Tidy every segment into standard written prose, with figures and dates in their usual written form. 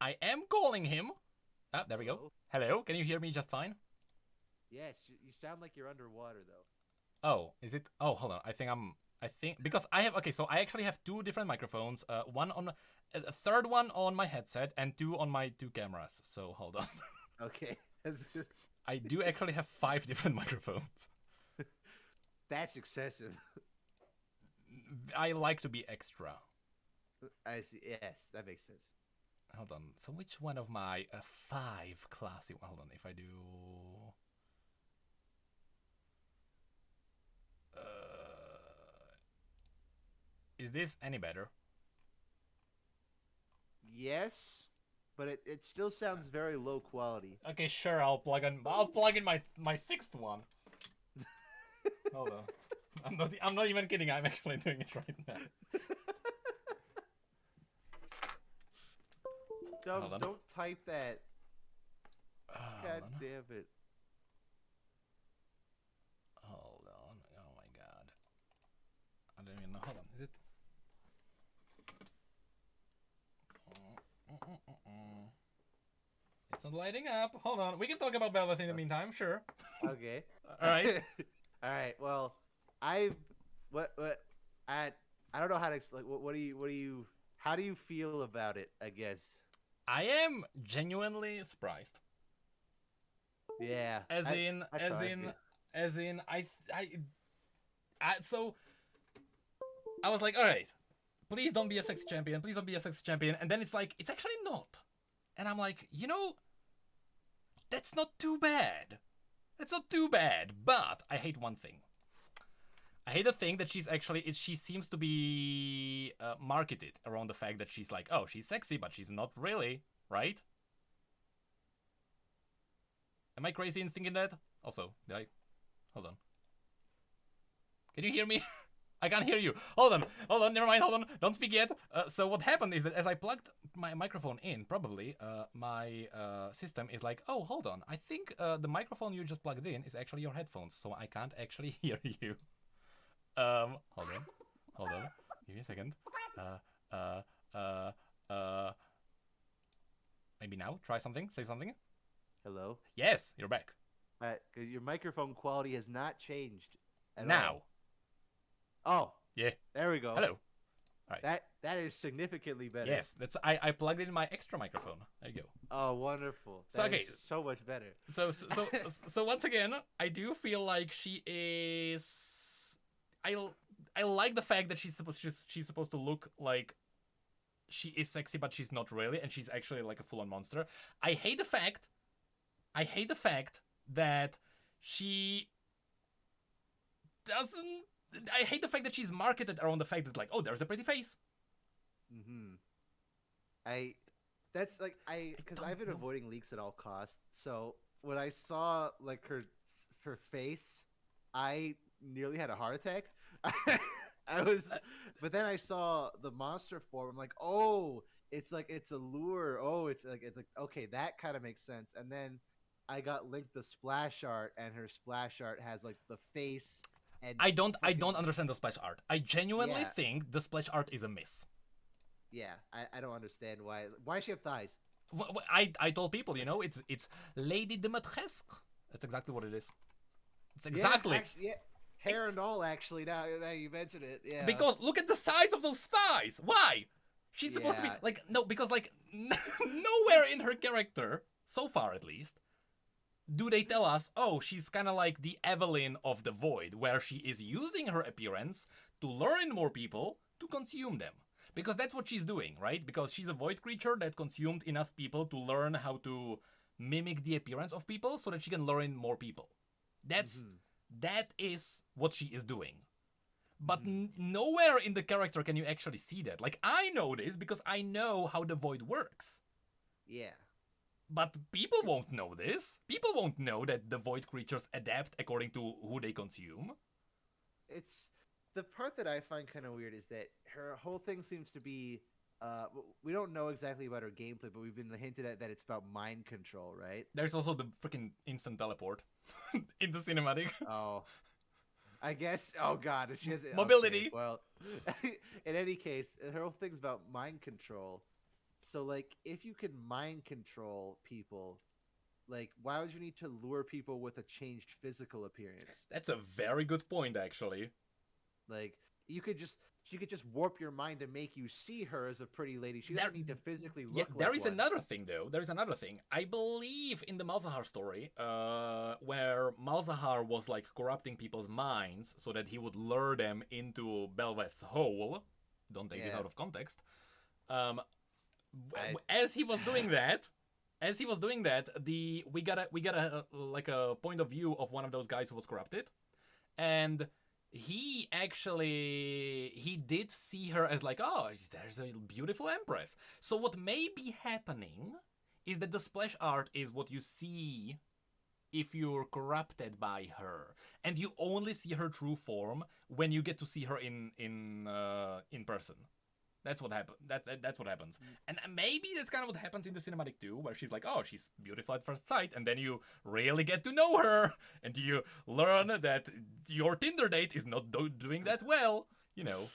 I am calling him. Ah, there we go. Hello? Hello, can you hear me just fine? Yes, you sound like you're underwater though. Oh, is it? Oh, hold on. I think because I have. Okay, so I actually have two different microphones. One on a third one on my headset and two on my two cameras. So hold on. Okay. I do actually have five different microphones. That's excessive. I like to be extra. I see. Yes, that makes sense. Hold on. So which one of my five classy? Hold on. If I do. Is this any better? Yes, but it still sounds very low quality. Okay, sure. I'll plug in my sixth one. Hold on. I'm not even kidding. I'm actually doing it right now. Dubs, don't type that. God Hold on. damn it. Hold on. Oh my god. I don't even know. Hold on. Is it? It's not lighting up. Hold on. We can talk about Bel'Veth in the meantime. Sure. Okay. All right. All right. Well, I've what I don't know how to explain. What do you how do you feel about it? I guess. I am genuinely surprised. Yeah. As in, That's as how I in, feel. as in, so I was like, all right, please don't be a sexy champion. Please don't be a sexy champion. And then it's like, it's actually not. And I'm like, that's not too bad. That's not too bad. But I hate one thing. I hate the thing that she seems to be marketed around the fact that she's like, oh, she's sexy, but she's not really, right? Am I crazy in thinking that? Also, did I? Hold on. Can you hear me? I can't hear you. Hold on, never mind, hold on. Don't speak yet. So what happened is that as I plugged my microphone in, probably, my system is like, oh, hold on. I think the microphone you just plugged in is actually your headphones, so I can't actually hear you. Hold on. Hold on. Give me a second. Uh, uh, uh, Maybe now? Try something? Say something? Hello. Yes, you're back. 'Cause your microphone quality has not changed at all. Now. Oh, Yeah. there we go. Hello. All right. That is significantly better. Yes, I plugged in my extra microphone. There you go. Oh, wonderful. So That okay, is so much better. so once again, I do feel like she is. I like the fact that she's supposed to look like she is sexy, but she's not really, and she's actually like a full-on monster. I hate the fact. I hate the fact that she doesn't. I hate the fact that she's marketed around the fact that like, oh, there's a pretty face. Mm-hmm. I that's like I because don't I've been know. avoiding leaks at all costs. So when I saw like her face, I nearly had a heart attack. I was, Uh, but then I saw the monster form. I'm like, oh, it's a lure. Oh, it's like okay, that kind of makes sense. And then I got linked the splash art, and her splash art has like the face and I don't fucking understand the splash art. I genuinely yeah, think the splash art is a miss. yeah. I don't understand why does she have thighs. I told people, it's Lady Dimitrescu. That's exactly what it is. It's Yeah, exactly actually, yeah, hair and all. Actually, now you mention it, yeah, because look at the size of those thighs. Why? She's supposed to be yeah. like no, because like nowhere in her character, so far at least, do they tell us, oh, she's kind of like the Evelyn of the Void, where she is using her appearance to lure in more people to consume them. Because that's what she's doing, right? Because she's a void creature that consumed enough people to learn how to mimic the appearance of people so that she can lure in more people. That's Mm-hmm. that is what she is doing. But Mm-hmm. nowhere in the character can you actually see that. Like I know this because I know how the void works. Yeah, But people won't know this. People won't know that the void creatures adapt according to who they consume. it's the part that I find kind of weird is that her whole thing seems to be. We don't know exactly about her gameplay, but we've been hinted at that it's about mind control, right? There's also the freaking instant teleport in the cinematic. Oh, I guess. Oh God, if she has it. Okay, Mobility. well, in any case, her whole thing's about mind control. So like, if you can mind control people, like, why would you need to lure people with a changed physical appearance? That's a very good point, actually. Like, she could just warp your mind and make you see her as a pretty lady. She There- doesn't need to physically Yeah, look like there is one. another thing though. There is another thing. I believe in the Malzahar story, where Malzahar was like corrupting people's minds so that he would lure them into Bel'Veth's hole. Don't take this Yeah. out of context. Um, I- as he was doing that, we got a like a point of view of one of those guys who was corrupted, and he did see her as like, oh, there's a beautiful empress. So what may be happening is that the splash art is what you see if you're corrupted by her, and you only see her true form when you get to see her in person. That's what happens. That's what happens. And maybe that's kind of what happens in the cinematic too, where she's like, oh, she's beautiful at first sight, and then you really get to know her, and you learn that your Tinder date is not doing that well. You know.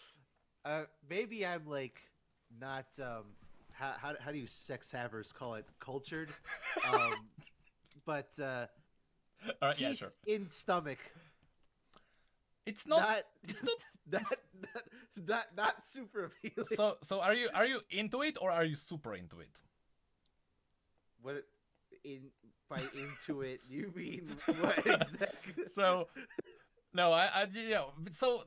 Maybe I'm like not how do you sex havers call it, cultured? But All right, yeah, teeth sure. in stomach. It's not. It's not. Not super appealing. So are you into it, or are you super into it? What by into it you mean what exactly? So no, so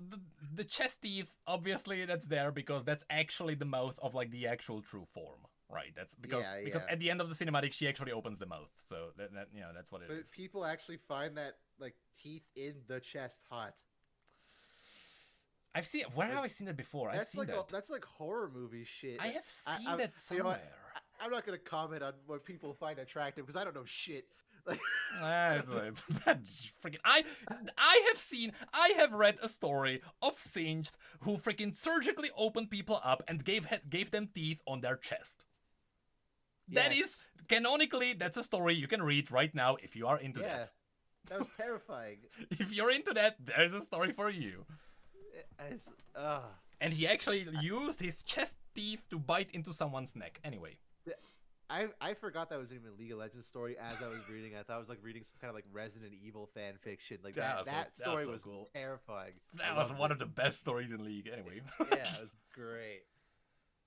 the chest teeth, obviously that's there because that's actually the mouth of like the actual true form, right? That's because Yeah. at the end of the cinematic she actually opens the mouth, so that that's what it But is. people actually find that like teeth in the chest hot. I've seen where have I seen it before? I've That's seen like that. that's like horror movie shit. I have seen I- that you know somewhere. what? I'm not gonna comment on what people find attractive because I don't know shit. Like, It's that freaking. I have read a story of Singed who freaking surgically opened people up and gave them teeth on their chest. That is yes. canonically, that's a story you can read right now if you are into Yeah, that. that was terrifying. If you're into that, there's a story for you. It's, And he actually used his chest teeth to bite into someone's neck. Anyway. I forgot that was even a League of Legends story as I was reading. I thought I was like reading some kind of like Resident Evil fan fiction. Like that story was cool. terrifying. That was one of the best stories in League. Anyway. Yeah, it was great.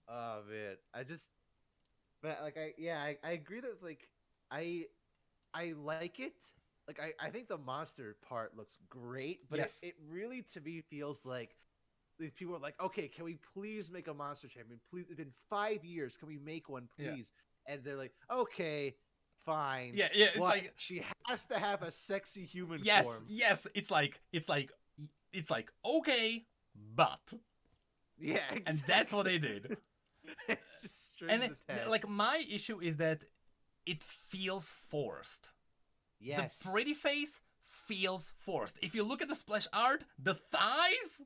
Oh man, but like I agree that like I like it. Like I think the monster part looks great, but Yes. it really to me feels like these people are like, okay, can we please make a monster champion? Please, it's been 5 years. Can we make one, please? And they're like, okay, fine. Yeah, it's but like she has to have a sexy human yes, form. yes. It's like okay, but Yeah, exactly. and that's what they did. It's just strings And then, attached. like my issue is that it feels forced. yes, The pretty face feels forced. If you look at the splash art, the thighs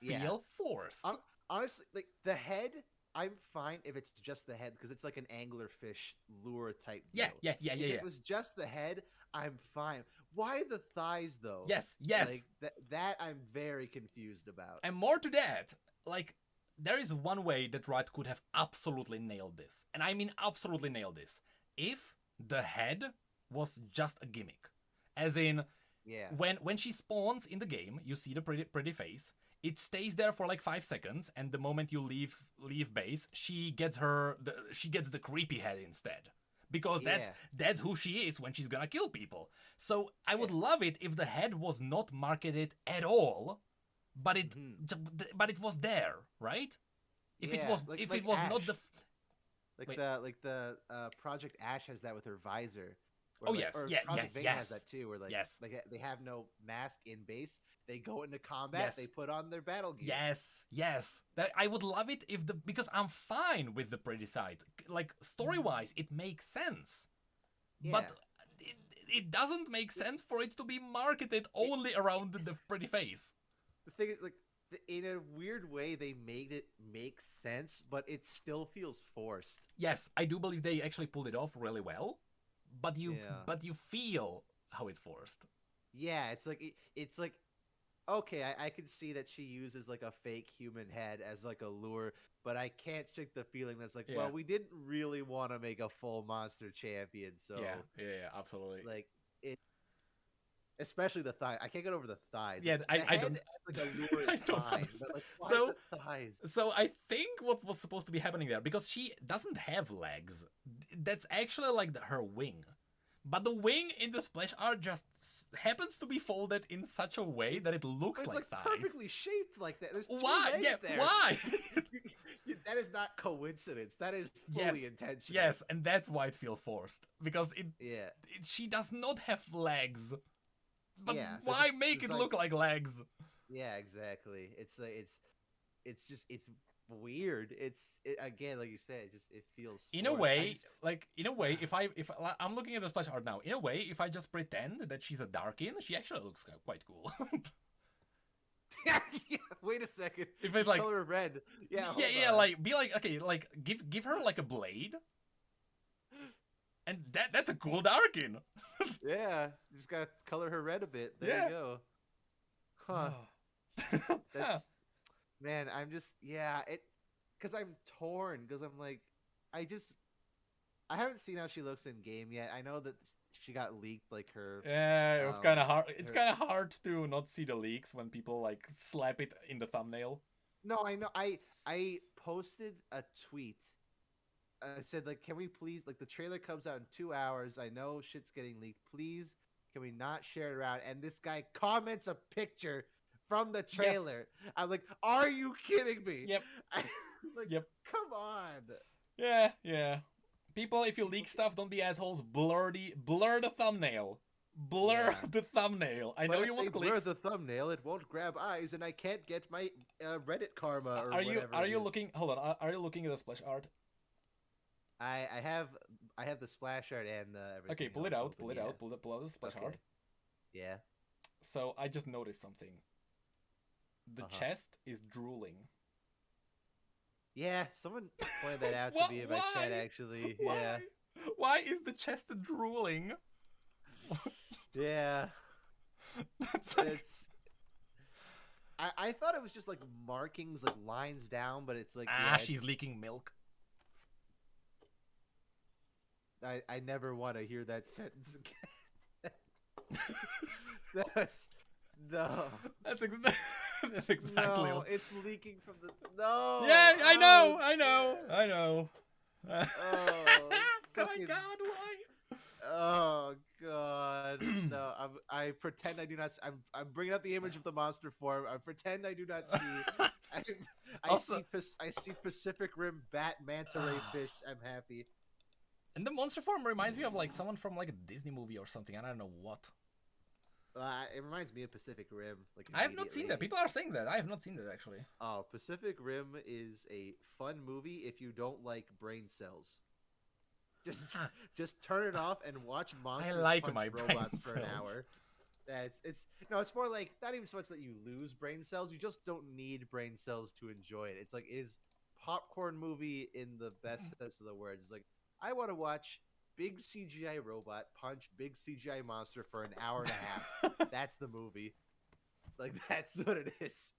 Yeah. feel forced. Honestly, like the head, I'm fine if it's just the head because it's like an anglerfish lure type deal. Yeah. If it was just the head, I'm fine. Why the thighs though? Yes. Like that I'm very confused about. And more to that, like, there is one way that Riot could have absolutely nailed this. And I mean absolutely nailed this. If the head was just a gimmick. As in, Yeah. when she spawns in the game, you see the pretty face. It stays there for like 5 seconds, and the moment you leave base, she gets the creepy head instead. Because that's who she is when she's gonna kill people. So I would love it if the head was not marketed at all, but it was there, right? If it was not Ash. the Like Wait. the Project Ash has that with her visor. Oh, Or yes. or Yeah, Project Vayne yes. has that too. Where like Yes. they have no mask in base. They go into combat. Yes. They put on their battle gear. Yes. That I would love it if because I'm fine with the pretty side. Like story-wise, it makes sense. But it doesn't make sense for it to be marketed only around the pretty face. The thing is, like, in a weird way, they made it make sense, but it still feels forced. Yes, I do believe they actually pulled it off really well, but you feel how it's forced. Yeah, it's like okay, I can see that she uses like a fake human head as like a lure, but I can't shake the feeling that's like, Yeah, well, we didn't really want to make a full monster champion, yeah, so yeah, yeah, absolutely. like it, especially the thigh. I can't get over the thighs. Like Yeah, the I head don't as like a lure I is don't fine, but understand. like why So the thighs? so I think what was supposed to be happening there, because she doesn't have legs, that's actually like her wing. But the wing in the splash art just happens to be folded in such a way that it looks It's like like thighs. perfectly shaped like that. There's two Why? Yeah, legs there. why? That is not coincidence. That is Yes, fully intentional. yes, and that's why it feels forced, because Yeah, she does not have legs. But yeah. why make There's it like look like legs? yeah, exactly. It's like it's just it's weird. Again, like you said, it feels In a forced. way, if I'm looking at the splash art now, in a way, if I just pretend that she's a Darkin, she actually looks quite cool. Yeah, wait a second. If it's Just like, color her red. Yeah, yeah, hold yeah, on. like be like, okay, like give her like a blade, and that's a cool Darkin. Yeah, just gotta color her red a bit. There Yeah. you go. Huh. That's man. I'm just yeah. Because I'm torn. Because I'm like, I just I haven't seen how she looks in game yet. I know that she got leaked like her. Yeah, it was kind of hard. It's Her, kind of hard to not see the leaks when people like slap it in the thumbnail. no, I know. I posted a tweet. I said like, can we please like the trailer comes out in 2 hours. I know shit's getting leaked. Please, can we not share it around? And this guy comments a picture from the Yes. trailer. I'm like, are you kidding me? Yep. Like, Yep. come on. Yeah, yeah. People, if you leak stuff, don't be assholes. Blur the thumbnail. Blur Yeah. the thumbnail. I But know if you they want blur clicks. the thumbnail, it won't grab eyes, and I can't get my Reddit karma or Are you whatever. are it you is. looking? Hold on. Are you looking at the splash art? I have the splash art and everything. Okay, pull it else out. open, Pull it yeah. out. Pull out the splash Okay. art. Yeah. So I just noticed something. The chest is drooling. Yeah, someone pointed that out What? to me in my chat actually. Why? Yeah. Why is the chest drooling? Yeah. That's like... It's I thought it was just like markings, like lines down, but it's like yeah, she's leaking milk. I never want to hear that sentence again. That's no. That's exactly No, what... it's leaking from the no. Yeah, I know, Oh, I know, God. I know. Oh, Oh my fucking- god, why? Oh God! No, I pretend I do not. I'm bringing up the image of the monster form. I pretend I do not see. Also- I see Pacific Rim bat manta ray fish. I'm happy. And the monster form reminds me of like someone from like a Disney movie or something. I don't know what. It reminds me of Pacific Rim. Like I have not seen that. immediately. People are saying that. I have not seen that actually. Oh, Pacific Rim is a fun movie if you don't like brain cells. Just turn it off and watch monsters like punch my brain robots for an cells. hour. It's more like not even so much that you lose brain cells. You just don't need brain cells to enjoy it. It's like it is popcorn movie in the best sense of the word. It's like I want to watch big CGI robot punch big CGI monster for an hour and a half. That's the movie. Like that's what it is.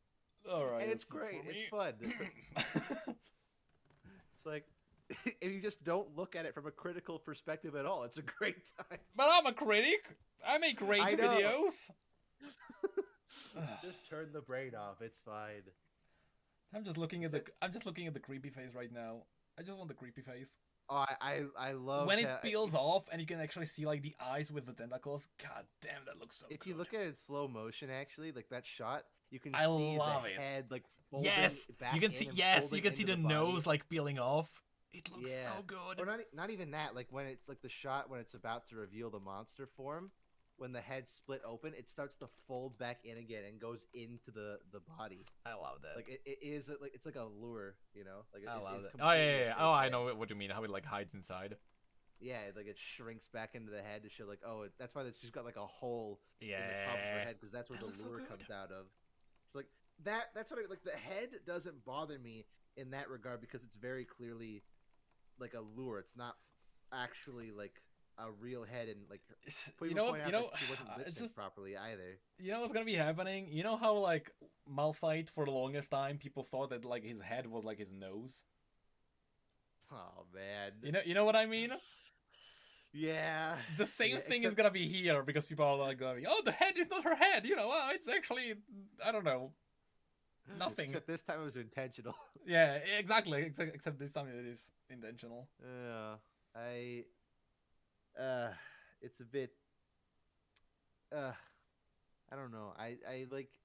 All right, And it's that's it great. for It's me. fun. It's like if you just don't look at it from a critical perspective at all, it's a great time. But I'm a critic. I make great I know. videos. Just turn the brain off. It's fine. I'm just looking at the creepy face right now. I just want the creepy face. Oh, I love When it peels off and you can actually see like the eyes with the tentacles. God damn, that looks so If good. you look at it in slow motion, actually, like that shot, you can I see love the it. head like folding Yes, back you can in see. and Yes, you folding can see into the body. nose like peeling off. It looks Yeah. so good. Or not even that. Like when it's like the shot when it's about to reveal the monster form, when the head split open, it starts to fold back in again and goes into the body. I love that. Like it is like it's like a lure, you know. Like I love it's it. Oh yeah, completely yeah, yeah. fake Oh, I head. know what you mean. How it like hides inside. Yeah, like it shrinks back into the head to show like, oh, that's why she's got like a hole Yeah. in the top of her head because that's where That looks the so lure good. comes out of. It's like that's what I like. The head doesn't bother me in that regard because it's very clearly like a lure. It's not actually like a real head, and like You know what? pointed You out know, that she wasn't lip it's synced just properly either. you know what's gonna be happening. You know how like Malphite for the longest time people thought that like his head was like his nose. Oh man. You know what I mean? Yeah. The same Yeah. thing is Except gonna be here because people are like going, "Oh, the head is not her head." You know, it's actually I don't know, nothing. except this time it was intentional. Yeah, exactly. Except this time it is intentional. Yeah. I. Uh. It's a bit. Uh. I don't know. I like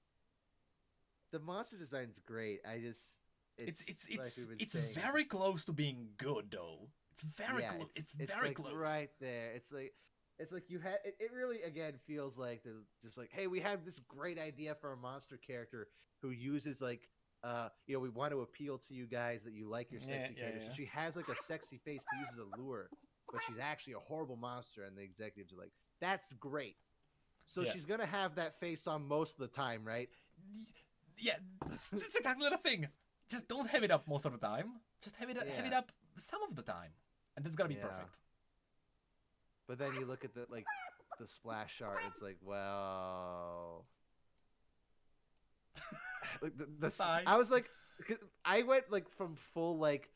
the monster design's great. I just. Like we've been It's saying. very close to being good though. It's very Yeah, close. It's very like close. right there. It's like you had it really again feels like just like, hey, we have this great idea for a monster character who uses like we want to appeal to you guys that you like your sexy characters. So she has like a sexy face to use as a lure, but she's actually a horrible monster, and the executives are like, that's great. So she's gonna have that face on most of the time, right? Yeah, that's exactly the thing. Just don't have it up most of the time. Just have it up some of the time, and it's gonna be perfect. But then you look at the splash art. It's like, well, like I was like, I went like from full like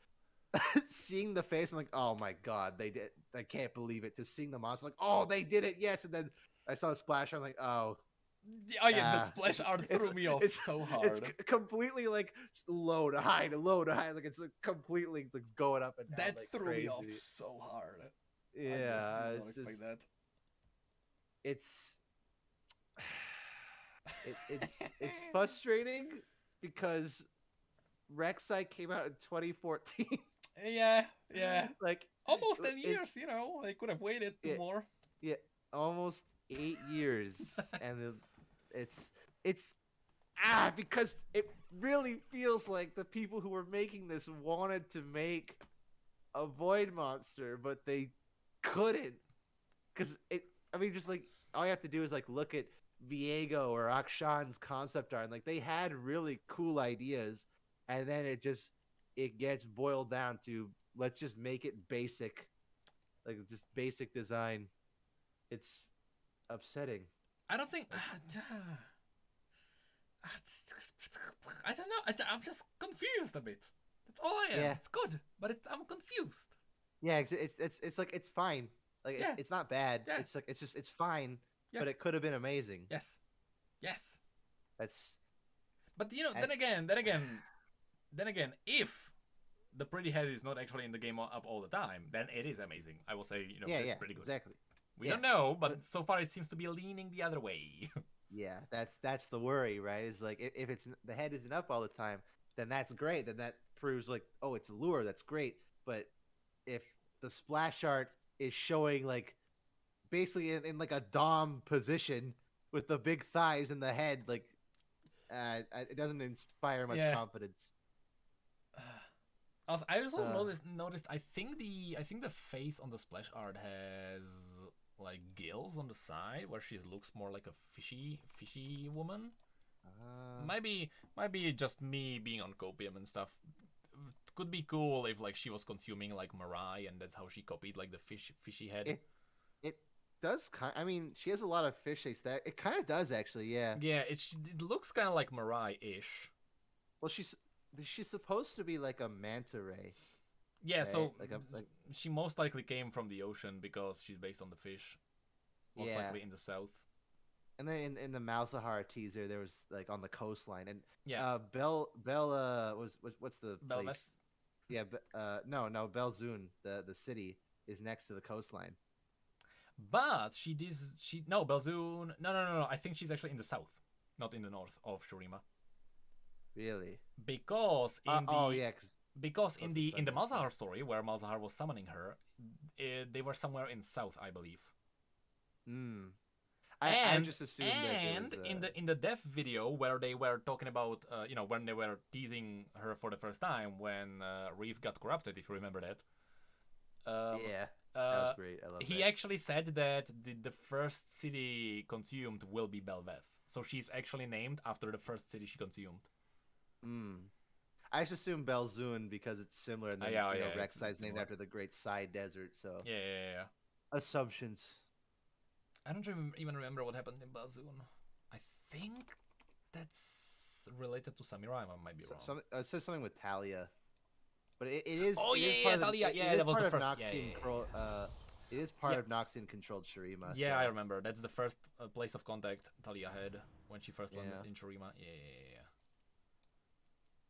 seeing the face. I'm like, oh my god, they did! I can't believe it. To seeing the monster, like, oh, they did it, yes. And then I saw the splash. I'm like, oh. Oh yeah, the splash art threw me off so hard. It's completely like low to high to low to high. Like it's like completely like going up and down. That like threw crazy. me off so hard. Yeah, I just did not expect that. It's frustrating because Rek'Sai came out in 2014. Yeah. Like almost 10 years. You know, they could have waited more. Yeah, almost 8 years, and it's because it really feels like the people who were making this wanted to make a void monster, but they couldn't, because just like all you have to do is like look at Viego or Akshan's concept art, and like they had really cool ideas, and then it gets boiled down to let's just make it basic, like just basic design. It's upsetting. I don't think. I don't know. I'm just confused a bit. That's all I am. Yeah. It's good, but I'm confused. Yeah, it's like it's fine. Like it's not bad. Yeah. It's like it's fine. Yeah. But it could have been amazing. Yes. That's. But then again, if the pretty head is not actually in the game up all the time, then it is amazing. I will say, it's pretty good. Exactly. We don't know, but so far it seems to be leaning the other way. Yeah, that's the worry, right? Is like if it's the head isn't up all the time, then that's great. Then that proves like, oh, it's a lure. That's great. But if the splash art is showing like basically in like a dom position with the big thighs and the head, like it doesn't inspire much confidence. Also, I also noticed. I think the face on the splash art has like gills on the side where she looks more like a fishy woman. Might be just me being on copium and stuff. Could be cool if like she was consuming like Mirai and that's how she copied like the fishy head. It does I mean, she has a lot of fish aesthetic. It kind of does actually, yeah. Yeah, it looks kind of like Mirai-ish. Well, she's supposed to be like a manta ray. Yeah, right? so she most likely came from the ocean because she's based on the fish. Most likely in the south. And then in the Malzahar teaser, there was like on the coastline, and what's the Bel'Veth? place? Yeah, no, Bel'Zun, the city is next to the coastline. But Bel'Zun. No. I think she's actually in the south, not in the north of Shurima. Really? Because in the the Malzahar story where Malzahar was summoning her, they were somewhere in south, I believe. I just assumed in the death video where they were talking about when they were teasing her for the first time when Reeve got corrupted, if you remember that. That was great. I love he that. actually said that the first city consumed will be Bel'Veth, so she's actually named after the first city she consumed. I just assume Bel'Zun because it's similar, and then Rek'Sai's named after the Great Side Desert. So yeah. Assumptions. I don't even remember what happened in Bazoon. I think that's related to Samira. I might be wrong. It says something with Talia, but it is. Oh it yeah, is yeah, part of the, Talia. it Yeah, is that was part the of first. Noxian it is part of Noxian controlled Shurima. Yeah, so. I remember. That's the first place of contact Talia had when she first landed Yeah. in Shurima. Yeah.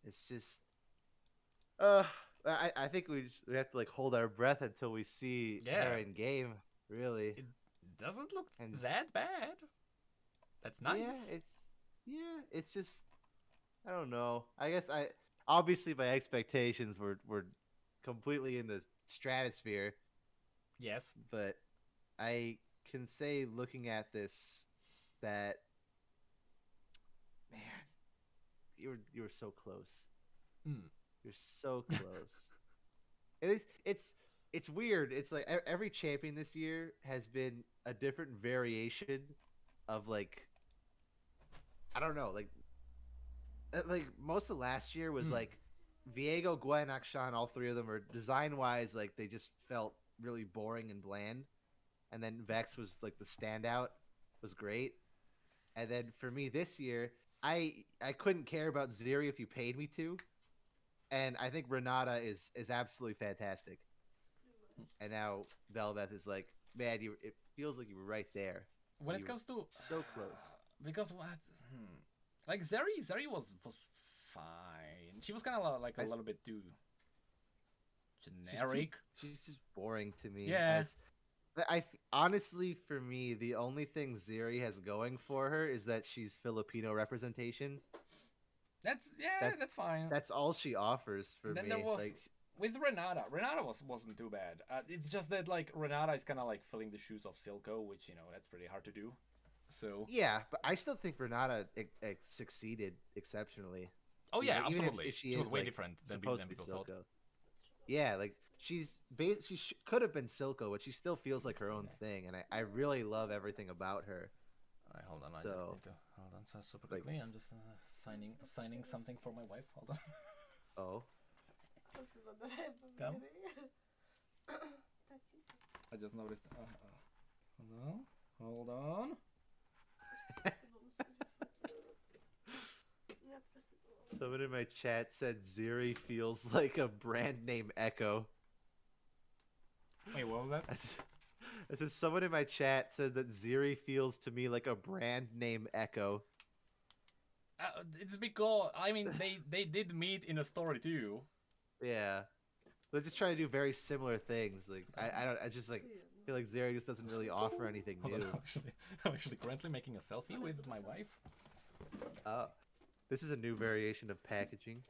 It's just. I think we have to like hold our breath until we see her in game. Really. It doesn't look And that bad. That's nice. It's just. I don't know. I guess obviously my expectations were completely in the stratosphere. Yes. But I can say, looking at this, that man, you were so close. You're so close. It's weird. It's like every champion this year has been a different variation of like, I don't know, like most of last year was like Viego, Gwen, Akshan, all three of them are design wise, like they just felt really boring and bland. And then Vex was like the standout, was great. And then for me this year, I couldn't care about Zeri if you paid me to. And I think Renata is absolutely fantastic. And now Bel'Veth is like, man, it feels like you were right there. When it comes to so close. Because what like Zeri was fine. She was kind of like a little bit too generic. She's just boring to me. Yeah. Honestly, for me, the only thing Zeri has going for her is that she's Filipino representation. That's fine. That's all she offers for me. Then there was with Renata. Renata wasn't too bad. It's just that like Renata is kind of like filling the shoes of Silco, which that's pretty hard to do. So yeah, but I still think Renata succeeded exceptionally. Oh yeah, like, absolutely. If she was way different than people thought. Yeah, like she could have been Silco, but she still feels like her own thing, and I really love everything about her. Alright, hold on. I just need to hold on so super quickly. I'm just signing something for my wife. Hold on. Oh. Come. I just noticed. Hold on. Someone in my chat said Zeri feels like a brand name Echo. Wait, what was that? I said someone in my chat said that Zeri feels to me like a brand name Echo. It's because I mean they did meet in a story too. Yeah, they're just trying to do very similar things. Like I just like feel like Zeri just doesn't really offer anything new. I'm actually currently making a selfie with my wife. This is a new variation of packaging.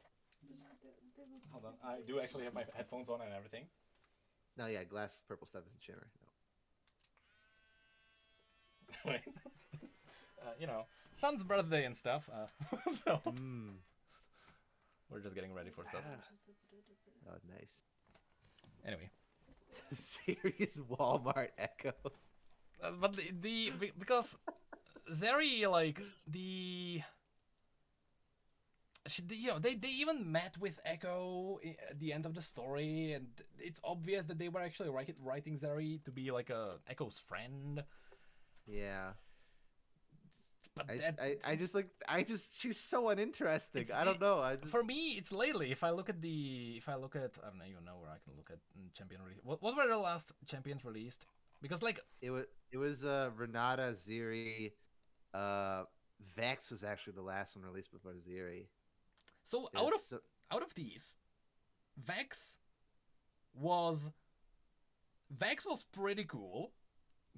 Hold on, I do actually have my headphones on and everything. No, yeah, glass purple stuff isn't shimmer. No. Son's birthday and stuff. So we're just getting ready for stuff. Oh, nice. Anyway, serious Walmart Echo. But because Zeri they even met with Echo at the end of the story, and it's obvious that they were actually writing Zeri to be like Echo's friend. Yeah. But she's so uninteresting. I don't know. For me, it's lately. If I look at, I don't even know where I can look at champion release. What were the last champions released? Because like it was Renata, Zeri, Vex was actually the last one released before Zeri. So out of these, Vex was pretty cool.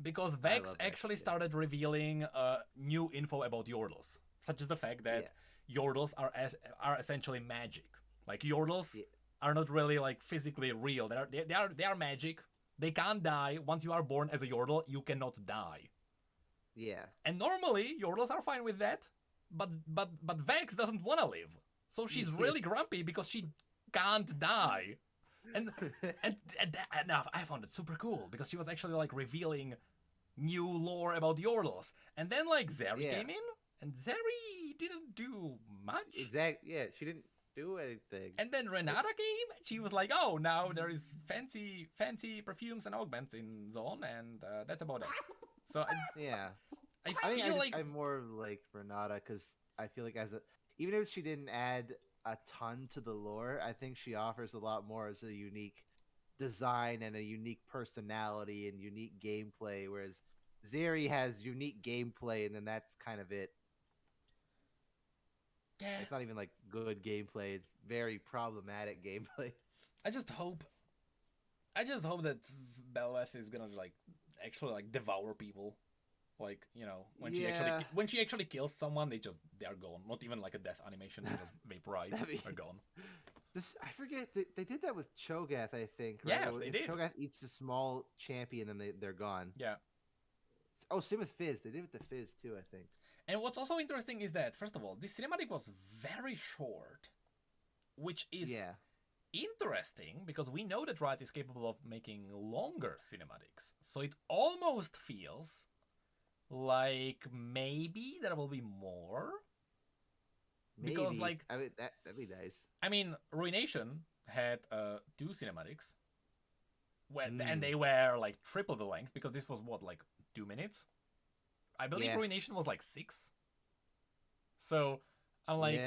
Because Vex actually started revealing new info about Yordles, such as the fact that Yordles are essentially magic. Like Yordles are not really like physically real. They are magic. They can't die. Once you are born as a Yordle, you cannot die. Yeah. And normally Yordles are fine with that, but Vex doesn't want to live, so she's really grumpy because she can't die. And I found it super cool because she was actually like revealing new lore about Yordles, and then like Zeri came in, and Zeri didn't do much. Exactly. Yeah, she didn't. do anything. And then Renata came, and she was like, "Oh, now there is fancy perfumes and augments in Zone, and that's about it." So Yeah. I I think feel like I'm more like Renata because I feel like even if she didn't add a ton to the lore, I think she offers a lot more as a unique design and a unique personality and unique gameplay. Whereas Zeri has unique gameplay, and then that's kind of it. yeah, It's not even like good gameplay; it's very problematic gameplay. I just hope that Bel'Veth is gonna like actually like devour people. Like, you know, when Yeah. she actually kills someone, they're gone. Not even like a death animation, they just vaporize. They're gone. I forget they did that with Cho'Gath, I think. Right? Yes, they did. Cho'Gath eats a small champion, and they're gone. Yeah. Oh, same with Fizz. They did it with the Fizz too, I think. And what's also interesting is that, first of all, this cinematic was very short, which is interesting because we know that Riot is capable of making longer cinematics. So it almost feels like maybe there will be more. Maybe. Because, like, I mean, that'd be nice. I mean, Ruination had 2 cinematics, and they were like triple the length because this was what, like 2 minutes. I believe Ruination was like 6. So I'm like,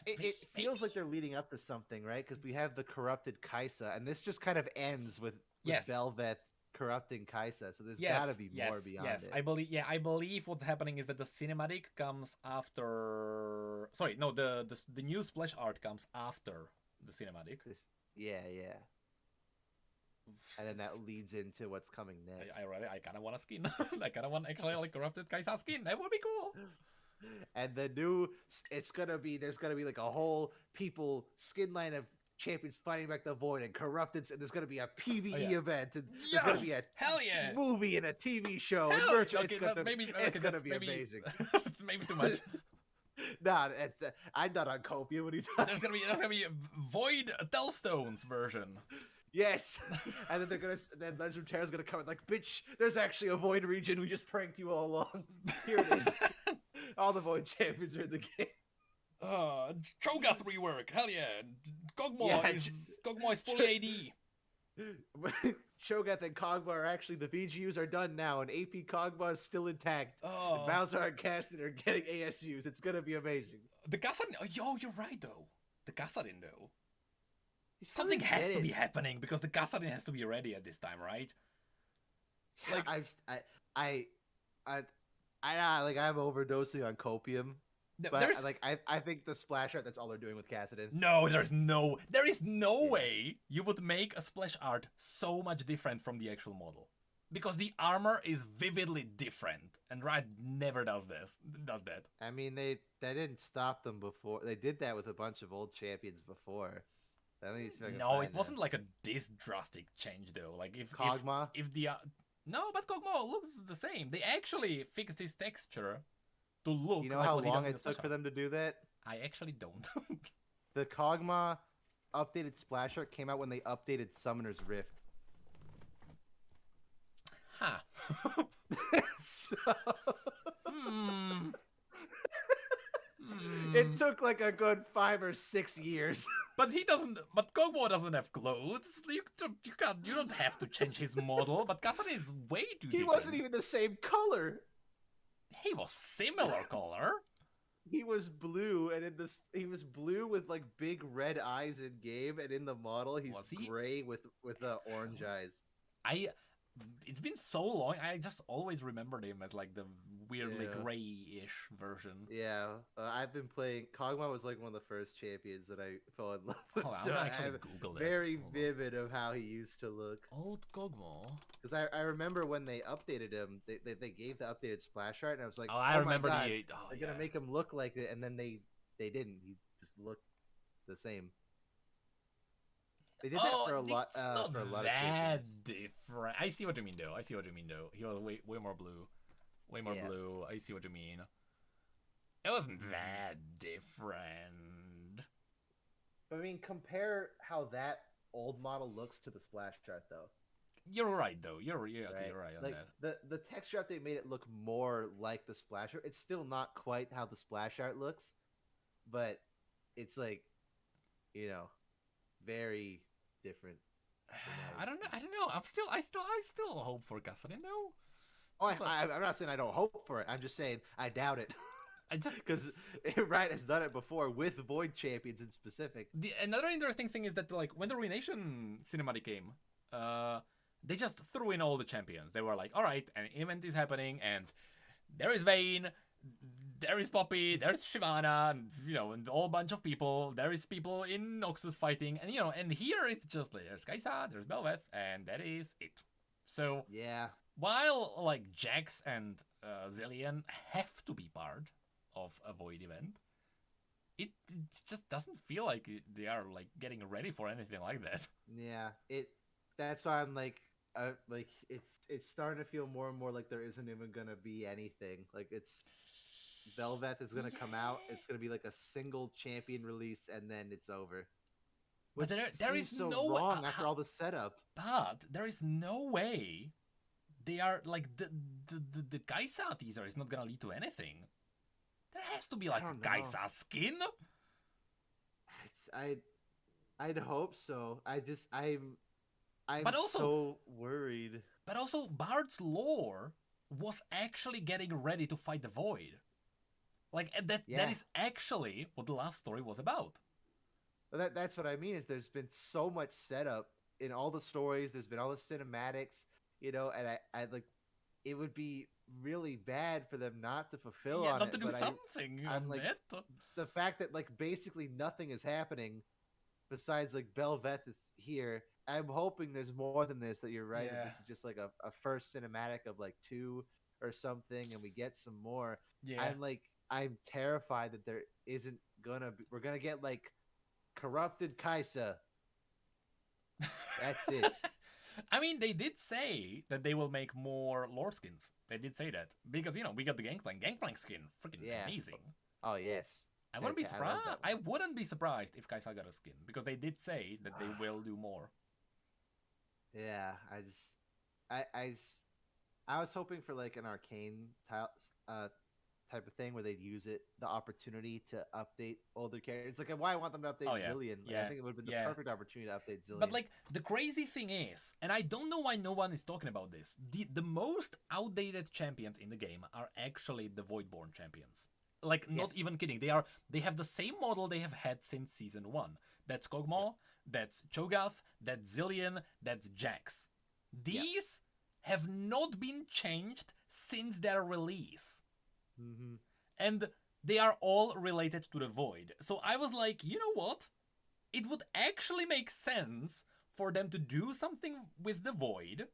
it feels like they're leading up to something, right? Because we have the corrupted Kaisa, and this just kind of ends with Bel'Veth corrupting Kaisa. So there's got to be more beyond it. I believe what's happening is that the cinematic comes after. Sorry, no, the new splash art comes after the cinematic. And then that leads into what's coming next. I kind of want a skin. I kind of want actually like corrupted Kaisa skin. That would be cool. And there's gonna be like a whole skin line of champions fighting back the void and corrupted, and there's gonna be a PvE event, and there's gonna be a movie and a TV show and merch. It's gonna be amazing. It's maybe too much. Nah, I'm not on Copia. What are you talking? There's gonna be a Void Tellstones version. Yes, and then then Runeterra's gonna come and like, bitch, there's actually a Void region. We just pranked you all along. Here it is. All the Void champions are in the game. Cho'Gath rework, hell yeah! Kog'Maw is fully AD. Cho'Gath and Kog'Maw are actually, the VGUs are done now, and AP Kog'Maw is still intact. And Malzahar and Kassadin are getting ASUs. It's gonna be amazing. The Kassadin, you're right though. The Kassadin though. Something has to be happening because the Kassadin has to be ready at this time, right? Like I'm overdosing on copium. But I think the splash art, that's all they're doing with Kassadin. No, there is no way you would make a splash art so much different from the actual model. Because the armor is vividly different, and Riot never does that. I mean, they didn't stop them before. They did that with a bunch of old champions before. No, it wasn't like this drastic change though. Like if Kog'Maw? No, but Kog'Maw looks the same. They actually fixed his texture to look. You know like how what long it took for them to do that? I actually don't. The Kog'Maw updated splash art came out when they updated Summoner's Rift. Huh. It took like a good 5 or 6 years. But Kog'Maw doesn't have clothes. You don't have to change his model. But Kassadin is way too different. He wasn't even the same color. He was similar color. He was blue, and he was blue with like big red eyes in game, and in the model he's gray with the orange eyes. It's been so long. I just always remembered him as like the weirdly gray-ish version. Yeah, I've been playing. Kog'Maw was like one of the first champions that I fell in love with. So I actually Googled it. Very vivid of how he used to look. Old Kog'Maw. Because I remember when they updated him, they gave the updated splash art, and I was like, oh I remember my God, they're gonna make him look like it, and then they didn't. He just looked the same. They did that for a lot. For a lot of different. I see what you mean, though. He was way more blue. Way more blue. I see what you mean. It wasn't that different. I mean, compare how that old model looks to the splash art, though. You're right, though. You're right on like, that. The texture update made it look more like the splash art. It's still not quite how the splash art looks, but it's like, you know, very different from that. I don't know. I don't know. I still hope for Kassadin though. Oh, Just like I'm not saying I don't hope for it. I'm just saying I doubt it. I just Because Riot has done it before with Void champions in specific. another interesting thing is that like when the Ruination cinematic came, they just threw in all the champions. They were like, all right, an event is happening, and there is Vayne, there is Poppy, there's Shyvana, and and a whole bunch of people. There is people in Noxus fighting, and and here it's just like there's Kai'Sa, there's Bel'Veth, and that is it. So Yeah. while like Jax and Zillion have to be part of a Void event, it just doesn't feel like they are like getting ready for anything like that. Yeah. That's why I'm like it's starting to feel more and more like there isn't even gonna be anything. Like it's Bel'Veth is gonna come out. It's gonna be like a single champion release and then it's over. But Which there seems is so no wrong after all the setup. but there is no way they are like the Kai'Sa teaser is not gonna lead to anything. There has to be like a don't know. Kai'Sa skin. I'd hope so. I'm But also- so worried. But also, Bard's lore was actually getting ready to fight the Void. Like that Yeah. is actually what the last story was about. But that's what I mean is there's been so much setup in all the stories. There's been all the cinematics, and I like it would be really bad for them not to fulfill Yeah, on not it. to do but something I'm on like, that. the fact that like basically nothing is happening besides like Bel'Veth is here. I'm hoping there's more than this. That you're right. That Yeah. this is just like a first cinematic of like 2 or something, and we get some more. Yeah. I'm terrified that there isn't gonna be. We're gonna get like corrupted Kai'Sa. That's it. I mean, they did say that they will make more lore skins. They did say that because we got the Gangplank skin, freaking Yeah. amazing. Oh yes. I wouldn't be Okay, I love surprised. that I one. wouldn't be surprised if Kai'Sa got a skin because they did say that they will do more. Yeah. I was hoping for like an arcane type of thing where they'd use the opportunity to update older characters. Like why I want them to update Oh, yeah. Zillion. Like, Yeah. I think it would have been Yeah. the perfect opportunity to update Zillion. But like the crazy thing is, and I don't know why no one is talking about this, the most outdated champions in the game are actually the Voidborn champions. Like not even kidding. They have the same model they have had since season 1. That's Kog'Maw, that's Cho'Gath, that's Zillion, that's Jax. These have not been changed since their release. Mm-hmm. And they are all related to the Void. So I was like, you know what? It would actually make sense for them to do something with the Void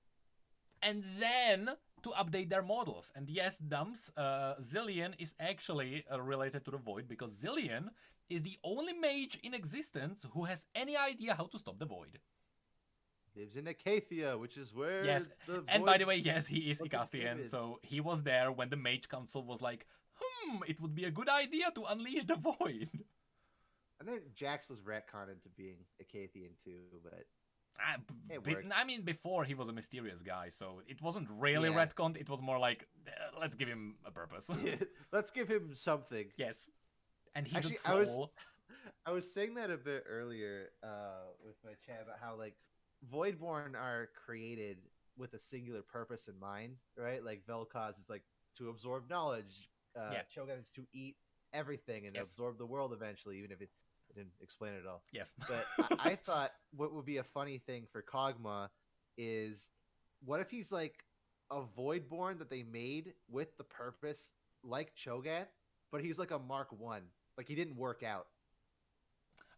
and then to update their models. And yes, Dumps, Zillion is actually related to the Void because Zillion is the only mage in existence who has any idea how to stop the Void. Lives in Acacia, which is where Yes, the and Void by the way, yes, he is was Igathian, created. so he was there when the Mage Council was like, it would be a good idea to unleash the Void. And then Jax was retconned into being Acathian too, but It Be- works. I mean, before he was a mysterious guy, so it wasn't really Yeah. retconned, it was more like, let's give him a purpose. let's give him something. Yes. And he's Actually, a troll. I was saying that a bit earlier with my chat about how like Voidborn are created with a singular purpose in mind, right? Like Vel'Koz is like to absorb knowledge. Yeah. Cho'Gath is to eat everything and Yes. absorb the world eventually, even if it didn't explain it all. Yes. But I thought what would be a funny thing for Kog'Maw is what if he's like a Voidborn that they made with the purpose like Cho'Gath, but he's like a Mark 1. Like he didn't work out.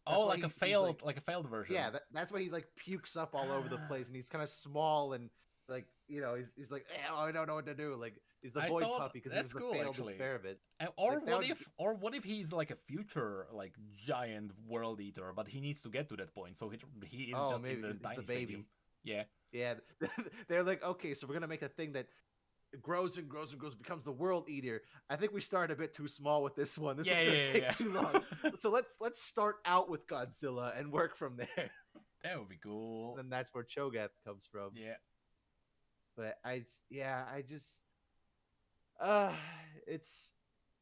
That's Oh, why like a he's failed, like a failed version. Yeah, that's why he like pukes up all over the place, and he's kind of small and like he's like I don't know what to do. Like he's the I void thought puppy because he was that's the cool, failed actually. experiment. Or Like, that what would if, what if he's like a future like giant world eater, but he needs to get to that point, so he is just maybe in the he's tiny the baby. stadium. Yeah. Yeah, they're like, okay, so we're gonna make a thing that grows and grows and grows, becomes the world eater. I think we started a bit too small with this one. This Yeah, one's gonna yeah, take yeah. too long. So let's start out with Godzilla and work from there. That would be cool. And that's where Cho'Gath comes from. Yeah. But it's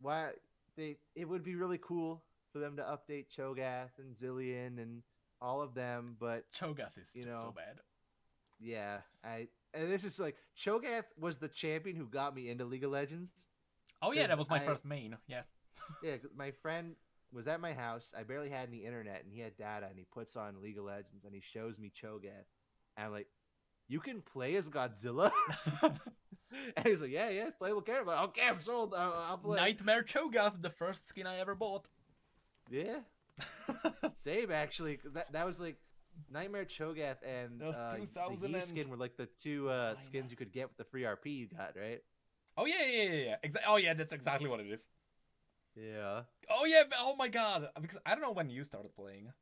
why it would be really cool for them to update Cho'Gath and Zillion and all of them, but Cho'Gath is you just so know, bad. yeah, and this is like Cho'Gath was the champion who got me into League of Legends. Oh yeah, that was my I first main. Yeah. Yeah, 'cause my friend was at my house. I barely had any internet, and he had data, and he puts on League of Legends, and he shows me Cho'Gath, and I'm like, "You can play as Godzilla?" And he's like, "Yeah, yeah, playable character." I'm like, "Okay, I'm sold. I'll play." Nightmare Cho'Gath, the first skin I ever bought. Yeah, same actually. 'Cause that was like Nightmare Cho'Gath and That was the 2000 Yi and skin were like the two 9. skins you could get with the free RP you got, right? Oh yeah. Oh yeah, that's exactly what it is. Yeah. Oh yeah, oh my god. Because I don't know when you started playing.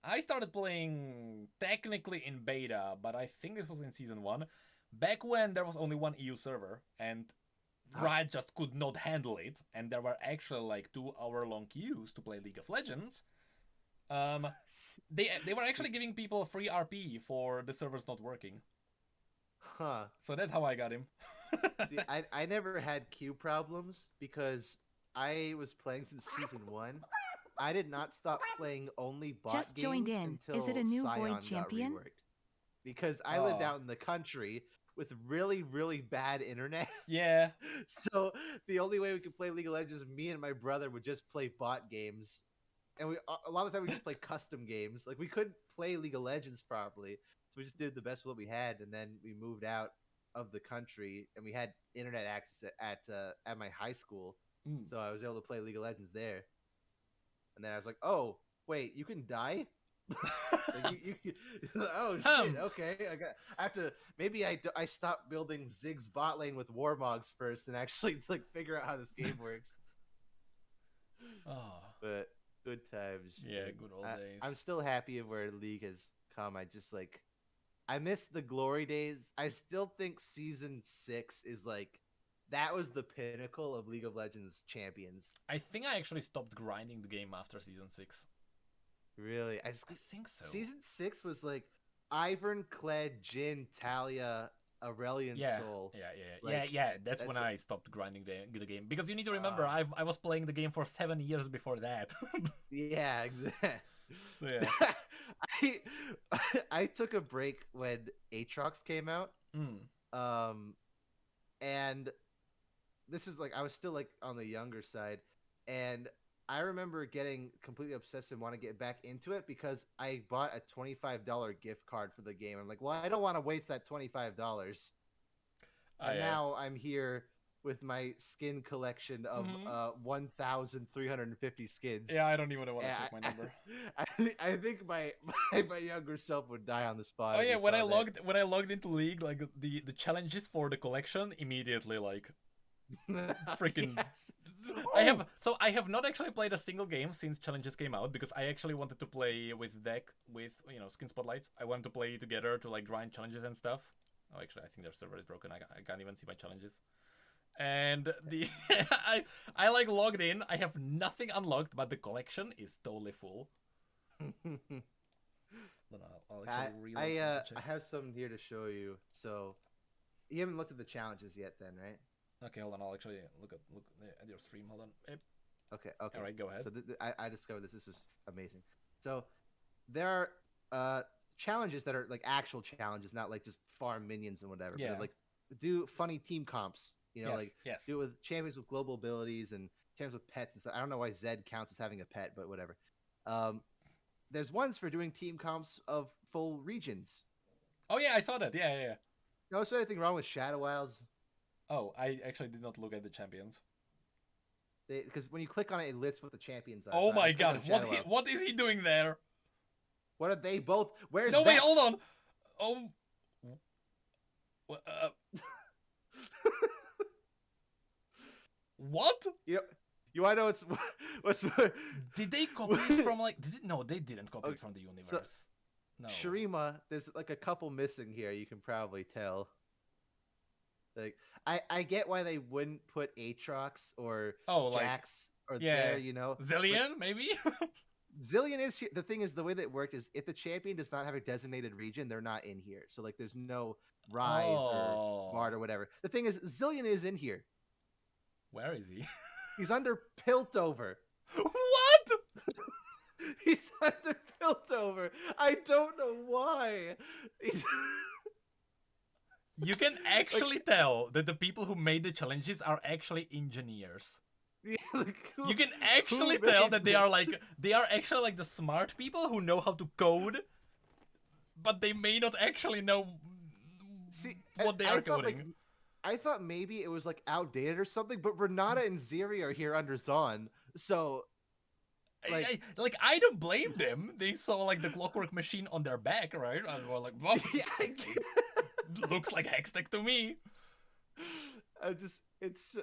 I started playing technically in beta, but I think this was in season 1. Back when there was only one EU server, and Riot just could not handle it, and there were actually like 2-hour-long queues to play League of Legends. They were actually giving people free RP for the servers not working. Huh. So that's how I got him. See, I never had queue problems because I was playing since season 1. I did not stop playing only bot Just joined games in. until Is it a new Scion Void got champion? reworked. Because I lived Oh. out in the country with really, really bad internet. Yeah. So the only way we could play League of Legends, me and my brother would just play bot games. And a lot of the time we just play custom games. Like we couldn't play League of Legends properly. So we just did the best of what we had, and then we moved out of the country, and we had internet access at my high school, so I was able to play League of Legends there. And then I was like, "Oh, wait, you can die." Like, oh shit! Okay, I have to. Maybe I stopped building Ziggs bot lane with Warmogs first, and actually like figure out how this game works. Oh. But good times. Yeah, dude. good old days. I'm still happy of where League has come. I just like, I miss the glory days. I still think season 6 is like, that was the pinnacle of League of Legends champions. I think I actually stopped grinding the game after season 6. Really, I think so. Season 6 was like Ivernclad, Jhin, Talia, Aurelion Soul. Yeah. That's when I stopped grinding the game, because you need to remember I was playing the game for 7 years before that. Yeah, exactly. Yeah. I took a break when Aatrox came out. And this is like, I was still like on the younger side, and I remember getting completely obsessed and want to get back into it because I bought a $25 gift card for the game. I'm like, well, I don't want to waste that $25. And now I'm here with my skin collection of 1,350 skins. Yeah, I don't even want to check my number. I think my younger self would die on the spot. Oh yeah, when I logged into League, like the challenges for the collection immediately like freaking yes. I have not actually played a single game since challenges came out, because I actually wanted to play with deck with skin spotlights. I wanted to play together to like grind challenges and stuff. Oh, actually, I think their server is broken. I can't even see my challenges. And the I like logged in. I have nothing unlocked, but the collection is totally full. I'll actually I have some here to show you. So you haven't looked at the challenges yet, then, right? Okay, hold on. I'll actually look at your stream. Hold on. Okay. All right, go ahead. So I discovered this. This was amazing. So there are challenges that are like actual challenges, not like just farm minions and whatever. Yeah. But like do funny team comps. Do it with champions with global abilities and champions with pets and stuff. I don't know why Zed counts as having a pet, but whatever. There's ones for doing team comps of full regions. Oh yeah, I saw that. Yeah. No, is there anything wrong with Shadow Wilds? Oh, I actually did not look at the champions. Because when you click on it, it lists what the champions are. Oh my god, what is he doing there? What are they both? Where's No, Vex? wait, hold on. Oh. What? You want to know what's Did they copy it from like? No, they didn't copy it from the universe. So, no. Shurima, there's like a couple missing here. You can probably tell. Like I get why they wouldn't put Aatrox or Jax or there. Zillion, maybe. Zillion is here. The thing is, the way that it worked is if the champion does not have a designated region, they're not in here. So like, there's no Rise or Bard or whatever. The thing is, Zillion is in here. Where is he? He's under Piltover. What? He's under Piltover. I don't know why. He's You can actually tell that the people who made the challenges are actually engineers. yeah, like, You can actually who tell made that they this? are actually like the smart people who know how to code, but they may not actually know See, what they are coding. I thought maybe it was like outdated or something, but Renata and Zeri are here under Zon, so like, I don't blame them. They saw like the clockwork machine on their back, right? And were like, well, yeah, looks like Hextech to me. I just it's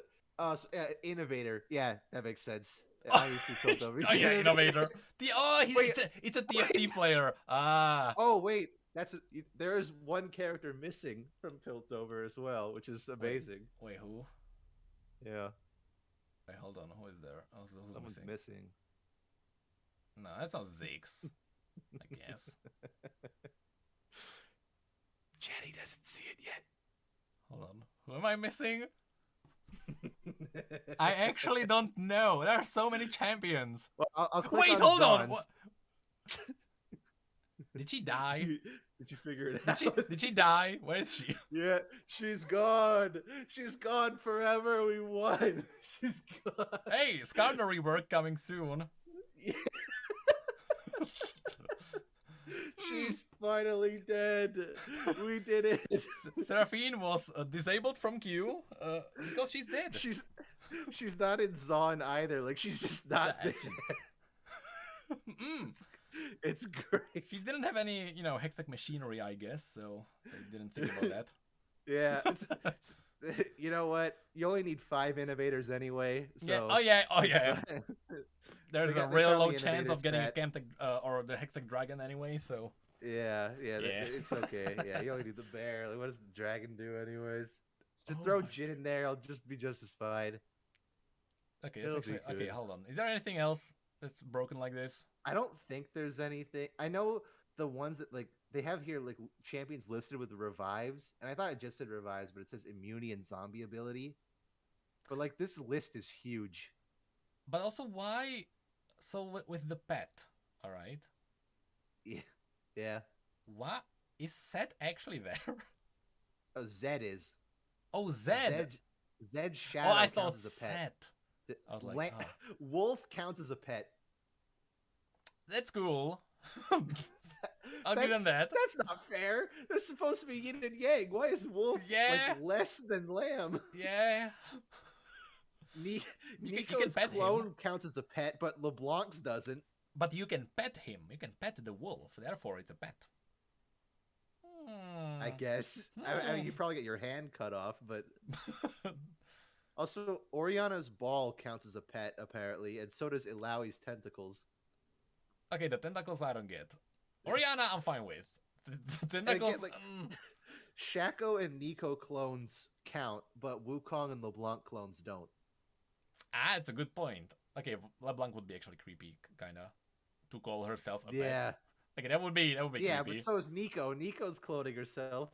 innovator. Yeah, that makes sense. Obviously, Piltover. Oh yeah, innovator. Wait, It's a TFT player. Ah. Oh wait, there is one character missing from Piltover as well, which is amazing. Wait, who? Yeah, Wait, hold on. Who is there? Oh, who's someone's missing. No, that's not Ziggs. I guess. Jenny doesn't see it yet. Hold on. Who am I missing? I actually don't know. There are so many champions. Well, I'll click Wait, on hold on. Zon's. What? Did she die? Did you figure it out? Did she die? Where is she? Yeah, she's gone. She's gone forever. We won. She's gone. Hey, Skarner rework coming soon. She's finally dead. We did it. Seraphine was disabled from Q because she's dead. She's not in Zon either. Like she's just not there. It's great. She didn't have any, Hextech machinery, I guess, so they didn't think about that. Yeah. You know what? You only need 5 innovators anyway. So yeah. Oh yeah. There's a real low the chance of getting innovators a Chemtech or the Hextech Dragon anyway, so. Yeah. It's okay. Yeah, you only need the bear. Like, what does the dragon do, anyways? Just throw Jin in there. I'll just be just as fine. Okay, okay. Hold on. Is there anything else that's broken like this? I don't think there's anything. I know the ones that like they have here like champions listed with revives, and I thought it just said revives, but it says immunity and zombie ability. But like this list is huge. But also, why? So with the pet, all right. Yeah. What is Set actually there? Oh, Zed is. Oh, Zed. Zed Shadow. Oh, I thought counts as a pet. Set. I was like, Wolf counts as a pet. That's cool. I'll give them that. That's not fair. That's supposed to be yin and yang. Why is Wolf like less than Lamb? Yeah. Nico's clone counts as a pet, but LeBlanc's doesn't. But you can pet him. You can pet the wolf. Therefore, it's a pet. I guess. I mean, you probably get your hand cut off, but... Also, Oriana's ball counts as a pet, apparently, and so does Ilaoi's tentacles. Okay, the tentacles I don't get. Oriana, I'm fine with. The tentacles... Again, like, Shaco and Nico clones count, but Wukong and LeBlanc clones don't. Ah, it's a good point. Okay, LeBlanc would be actually creepy, kinda. To call herself a pet. Okay, that would be yeah, creepy. But so is Nico. Nico's cloning herself.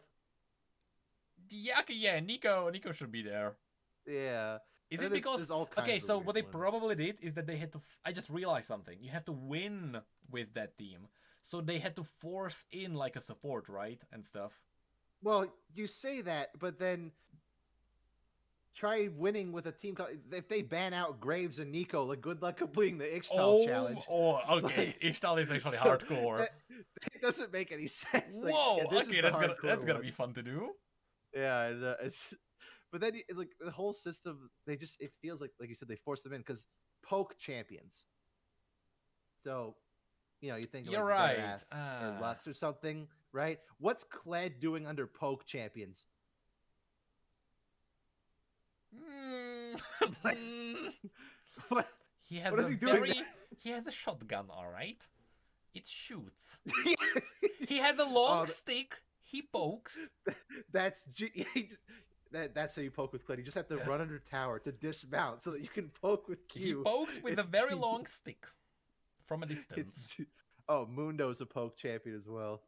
Yeah, okay, yeah, Nico should be there. Yeah. Is it because... Okay, so what they probably did is that they had to... I just realized something. You have to win with that team. So they had to force in like a support, right? And stuff. Well, you say that, but then... Try winning with a team. If they ban out Graves and Nico, like good luck completing the Ixtal challenge. Oh, okay. Ixtal is actually hardcore. It doesn't make any sense. Whoa, like, okay, that's gonna be fun to do. Yeah, it's. But then, like the whole system, it feels like you said, they force them in because poke champions. So, you think you're like right, or Lux or something, right? What's Kled doing under poke champions? Like, what? He has a shotgun, all right. It shoots. He has a long stick. He pokes. That's how you poke with Kled. You just have to run under tower to dismount so that you can poke with Q. He pokes with a very long stick from a distance. Mundo's a poke champion as well.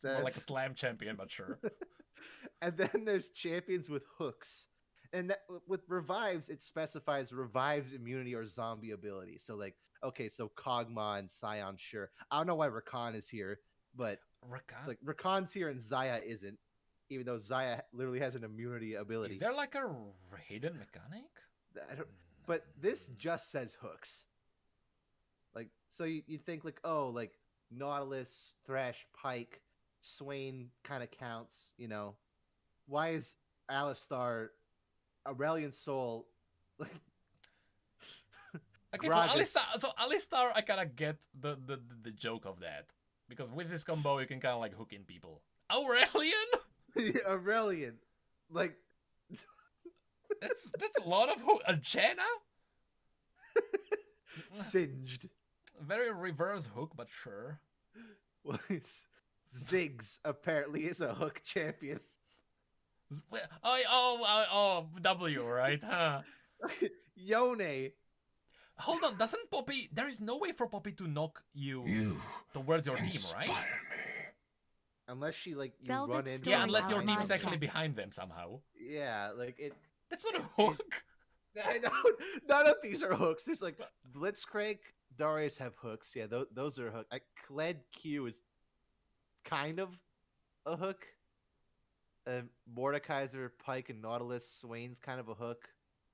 More like a slam champion, but sure. And then there's champions with hooks. And that, with revives, it specifies revives immunity or zombie ability. So like, okay, so Kog'Maw and Scion, sure. I don't know why Rakan is here, but Rakan? like Rakan's here and Zaya isn't, even though Zaya literally has an immunity ability. Is there like a hidden mechanic? I don't, but this just says hooks. Like, so you think like, oh, like Nautilus, Thresh, Pike, Swain kind of counts, you know? Why is Alistar, Aurelion Soul, like Okay, Gragas? so Alistar, I kind of get the joke of that, because with this combo you can kind of like hook in people. Aurelion? Aurelion, like That's a lot of hook. Janna? singed. Very reverse hook, but sure. Well, Ziggs apparently is a hook champion. W, right? Huh? Yone. Hold on, doesn't Poppy... There is no way for Poppy to knock you towards your team, right? Unless she, like, you Bel'Veth run in. Yeah, unless your Story team is online actually chat. behind them somehow. Yeah, like, it... That's not a hook. I know, none of these are hooks. There's, like, Blitzcrank, Darius have hooks. Yeah, those are hooks. Kled Q is kind of a hook. Mordekaiser, Pike, and Nautilus, Swain's kind of a hook.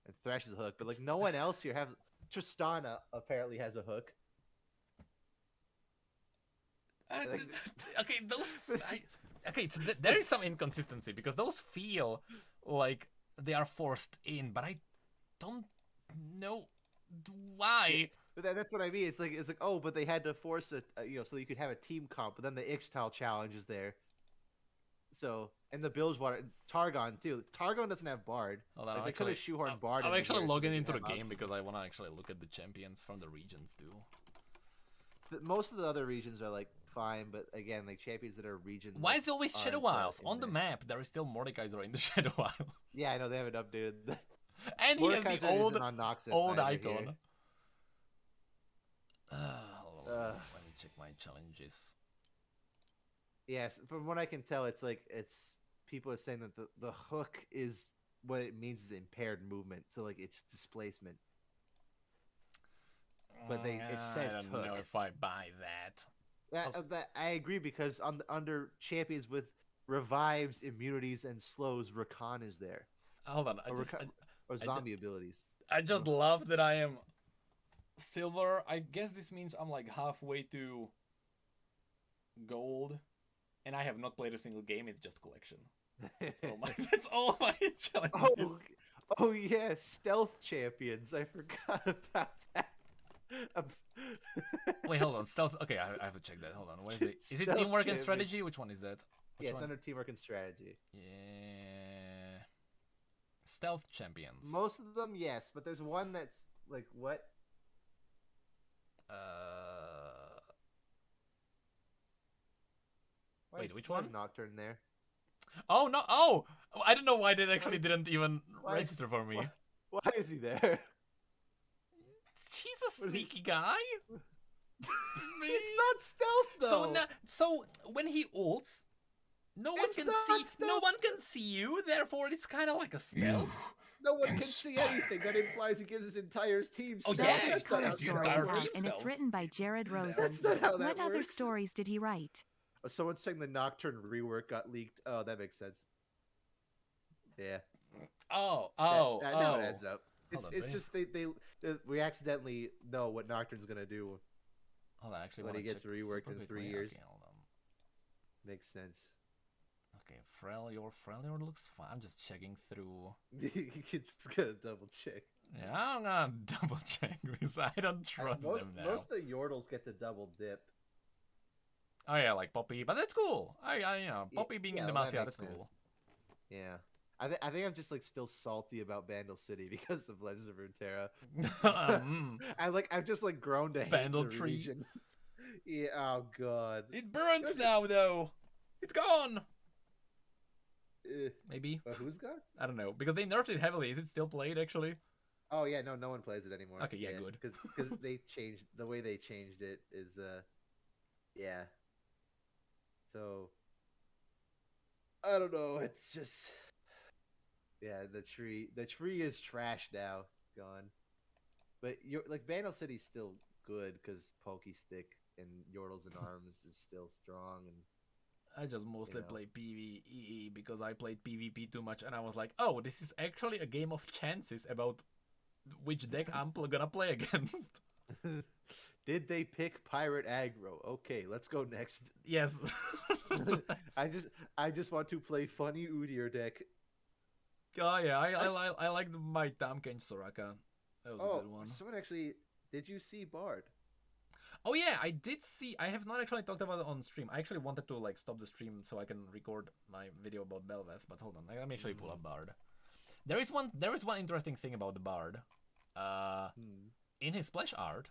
And Thresh is a hook. But, like, no one else here have... Tristana apparently has a hook. Okay, there is some inconsistency, because those feel like they are forced in, but I don't know why. But that's what I mean. It's like oh, but they had to force it, so you could have a team comp. But then the Ixtal challenge is there. So and the Bilgewater, Targon too. Targon doesn't have Bard. Hold on, Like, they could have shoehorned Bard. I'm into actually here so logging they into the could have game options. because I want to actually look at the champions from the regions too. Most of the other regions are like fine, but again, like champions that are regions. Why is it always aren't, Shadow Isles? in On the there. map, there is still Mordekaiser in the Shadow Isles. Yeah, I know they haven't updated. And he has the Mordekaiser old isn't on Noxus old either icon. here. Let me check my challenges. Yes, from what I can tell, it's people are saying that the hook is what it means is impaired movement, so like it's displacement. But it says I don't hook. know if I buy that. That I agree, because under champions with revives, immunities, and slows, Rakan is there, Hold on, or zombie abilities. I just love that I am silver. I guess this means I'm like halfway to gold, and I have not played a single game. It's just collection. That's all my challenges. Oh yeah, stealth champions. I forgot about that. Wait, hold on. Stealth. Okay, I have to check that. Hold on. What is it? Is it Stealth teamwork and champion. strategy? Which one is that? Which Yeah, it's one? under teamwork and strategy. Yeah. Stealth champions. Most of them, yes, but there's one that's like what? Wait, which Why is one? Nocturne there? Oh no! Oh, I don't know why they actually is- didn't even why is- register for me. Why is he there? He's a What is- sneaky guy. It's not stealth though. So when he ults, no one It's can not see. stealth. No one can see you. Therefore, it's kind of like a stealth. No one can see anything. That implies he gives his entire team Oh, stealth. yeah, That's he not could how have the Story stealth entire chat, team works. and it's spells. written by Jared Rosen. That's not how that What other works. stories did he write? Oh, someone's saying the Nocturne rework got leaked. Oh, that makes sense. Yeah. Oh, Now it adds up. Hold on, It's wait. just we accidentally know what Nocturne's gonna do. Hold on, actually, When he wanna gets check reworked super in 3 quickly. years. Okay, hold on. Makes sense. Okay, Freljord looks fine. I'm just checking through. It's gonna double check. Yeah, I'm gonna double check because I don't trust them now. Most of the Yordles get to double dip. Oh yeah, like Poppy, but that's cool. Poppy being in yeah, the well, that Demacia, makes that's cool. Yeah. I think I'm just like still salty about Bandle City because of Legends of Runeterra. I've just like grown to hate Bandle the tree. region. Yeah. Oh god. It burns now, though. It's gone. Eh, Maybe. who's gone? I don't know because they nerfed it heavily. Is it still played actually? Oh yeah, no one plays it anymore. Okay, yeah, good. Because they changed the way they changed it is yeah. So I don't know. It's just Yeah, the tree is trash now, gone. But you're like Bandle City's still good because Pokey Stick and Yordles and Arms is still strong, and I just mostly know. play PvE because I played PvP too much, and I was like, oh, this is actually a game of chances about which deck I'm gonna play against. Did they pick Pirate Aggro? Okay, let's go next. Yes. I just want to play funny Udyr deck. Oh yeah, I like my Tamken Soraka. That was a good one. Someone actually, did you see Bard? Oh yeah, I did see. I have not actually talked about it on stream. I actually wanted to like stop the stream so I can record my video about Bel'Veth, but hold on, let me actually pull up Bard. There is one interesting thing about the Bard. In his splash art,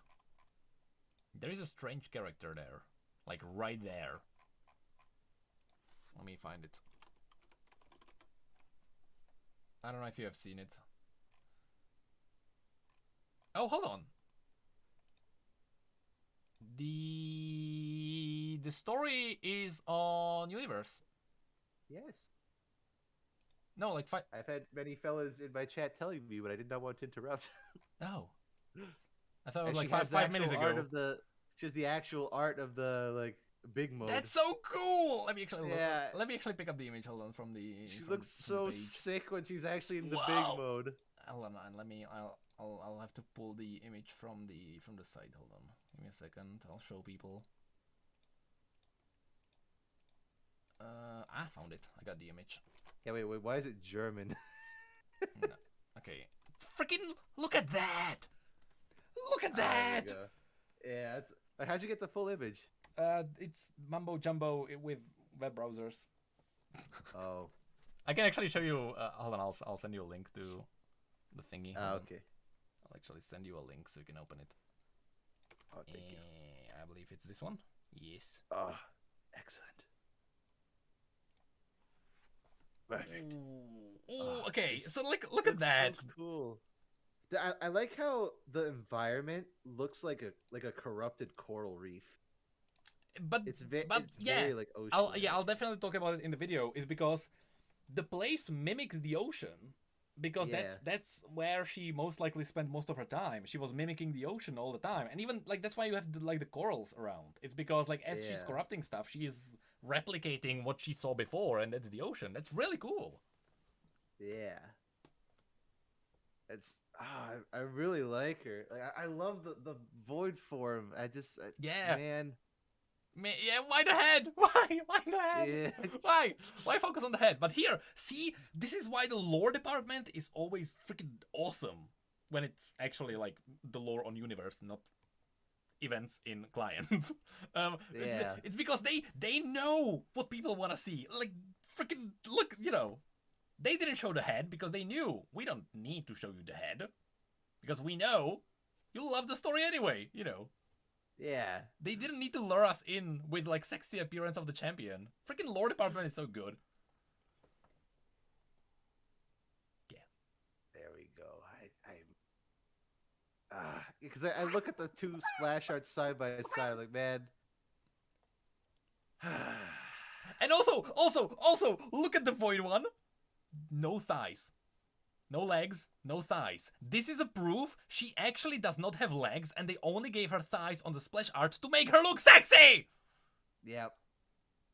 there is a strange character there, like right there. Let me find it. I don't know if you have seen it. Oh, hold on. The story is on Universe. Yes. No, like I've had many fellas in my chat telling me, but I did not want to interrupt. No. I thought it was And like five minutes ago. She has the actual art of the like big mode. That's so cool. Let me actually Yeah. let me actually pick up the image. Hold on, from the. She from, looks from so the page. sick when she's actually in the Wow. big mode. Hold on, let me. I'll have to pull the image from the site. Hold on, give me a second. I'll show people. I found it. I got the image. Yeah, wait. Why is it German? No. Okay. Freaking look at that! Look at that! There we go. Yeah, it's. How'd you get the full image? It's mumbo jumbo with web browsers. Oh. I can actually show you. Hold on, I'll send you a link to the thingy. Hold on. Okay. I'll actually send you a link so you can open it. Oh, thank you. I believe it's this one. Yes. Oh, excellent. Perfect. Ooh, okay, so look at that. So cool. I like how the environment looks like a corrupted coral reef. But It's yeah, very like ocean. I'll definitely talk about it in the video. Is because the place mimics the ocean. Because that's where she most likely spent most of her time. She was mimicking the ocean all the time, and even like that's why you have the corals around. It's because like as she's corrupting stuff, she is replicating what she saw before, and that's the ocean. That's really cool. Yeah. It's I really like her. Like I love the void form. Yeah. Man. Yeah, why the head? Why the head? Yeah. Why focus on the head? But here, see, this is why the lore department is always freaking awesome when it's actually like the lore on Universe, not events in clients. It's because they know what people want to see. Like freaking look, they didn't show the head because they knew we don't need to show you the head because we know you'll love the story anyway. Yeah. They didn't need to lure us in with like sexy appearance of the champion. Freaking lore department is so good. Yeah. There we go. Because I look at the two splash arts side by side, like man. And also look at the void one. No thighs. No legs, no thighs. This is a proof she actually does not have legs and they only gave her thighs on the splash art to make her look sexy! Yep.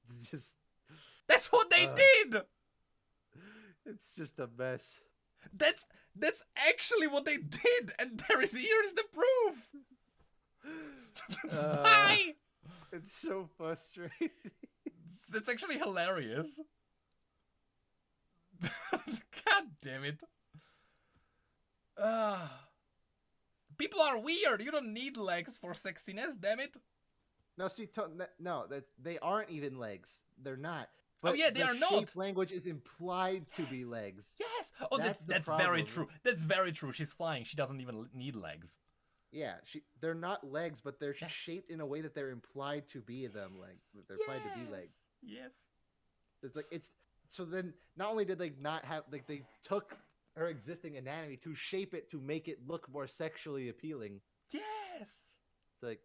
It's just... That's what they did! It's just a mess. That's actually what they did, and here's the proof! Why? It's so frustrating. That's actually hilarious. God damn it. People are weird. You don't need legs for sexiness, damn it. No, see, they aren't even legs. They're not. But yeah, they are not. Shape language is implied to be legs. Yes. Oh, that's very true. That's very true. She's flying. She doesn't even need legs. Yeah, they're not legs, but they're shaped in a way that they're implied to be them legs. They're implied to be legs. Yes. So then not only did they not have they took her existing anatomy to shape it to make it look more sexually appealing. Yes. It's like,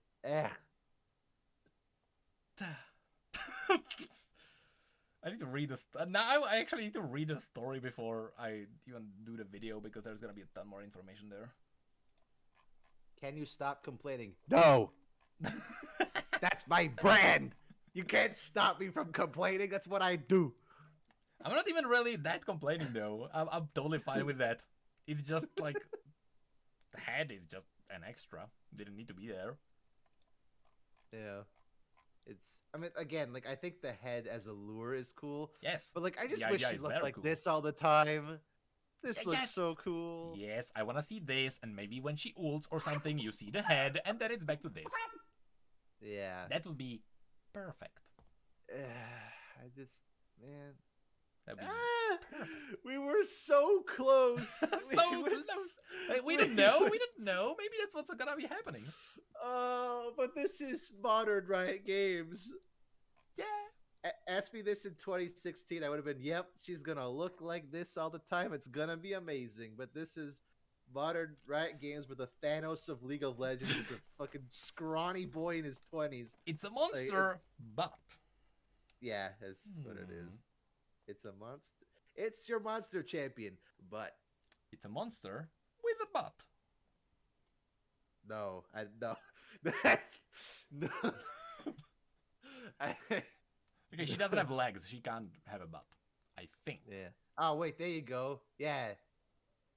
I need to read this. Now I actually need to read the story before I even do the video because there's gonna be a ton more information there. Can you stop complaining? No. That's my brand. You can't stop me from complaining. That's what I do. I'm not even really that complaining though. I'm totally fine with that. It's just like the head is just an extra. Didn't need to be there. Yeah. I mean, again, like, I think the head as a lure is cool. Yes. But, like, I just The wish idea she is looked very like cool. this all the time. This looks Yes. so cool. Yes, I wanna see this, and maybe when she ults or something, you see the head, and then it's back to this. Yeah. That would be perfect. I just, man. That'd be We were so close. so were close. We didn't know. We didn't know. Maybe that's what's gonna be happening. Oh, but this is modern Riot Games. Yeah. Ask me this in 2016, I would have been, yep, she's gonna look like this all the time. It's gonna be amazing. But this is modern Riot Games with the Thanos of League of Legends. It's a fucking scrawny boy in his 20s. It's a monster, but Yeah, that's what it is. It's a monster. It's your monster champion, but it's a monster with a butt. no, no. No. Okay, she doesn't have legs. She can't have a butt. I think. Yeah. Oh, wait, there you go. Yeah.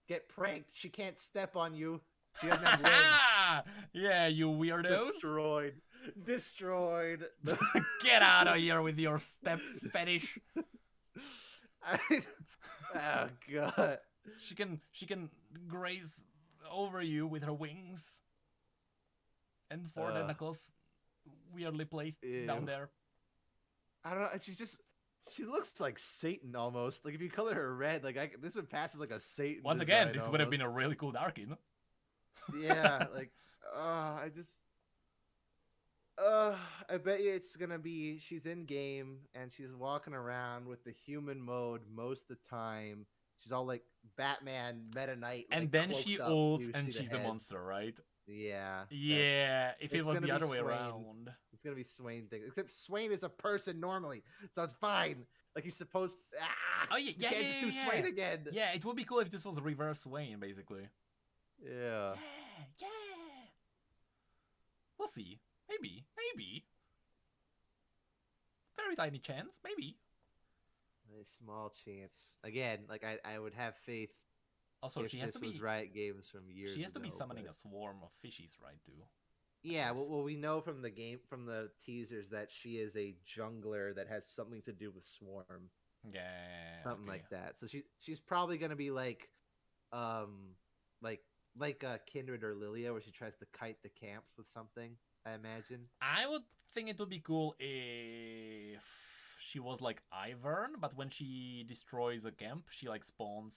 Get pranked. She can't step on you. She doesn't have legs. Yeah, you weirdos. Destroyed. Get out of here with your step fetish. Oh, God. She can graze over you with her wings. And four tentacles weirdly placed down there. I don't know. She looks like Satan almost. Like, if you color her red, like, this would pass as like a Satan. Once again, design this would have almost. been a really cool Darkin. Yeah, like, I bet you it's gonna be she's in game and she's walking around with the human mode most of the time. She's all like Batman, Meta Knight, And like, then she cloaked up, so ults you and see the she's a head. monster, right? Yeah. Yeah, if it it's was gonna the be other way Swain. around. It's gonna be Swain thing. Except Swain is a person normally, so it's fine. Like, he's supposed. Oh, yeah, you can't just do Swain again. Yeah, it would be cool if this was reverse Swain, basically. Yeah. Yeah. We'll see. Maybe. Very tiny chance, maybe. A small chance. Again, like, I would have faith. Also, if she has this to was be Riot Games from years She has to be ago, summoning but- a swarm of fishies, right, too? Yeah, Yes. well, we know from the game, from the teasers, that she is a jungler that has something to do with Swarm, Yeah. something okay. like that. So she's probably gonna be like Kindred or Lilia, where she tries to kite the camps with something. I imagine. I would think it would be cool if she was like Ivern, but when she destroys a camp, she like spawns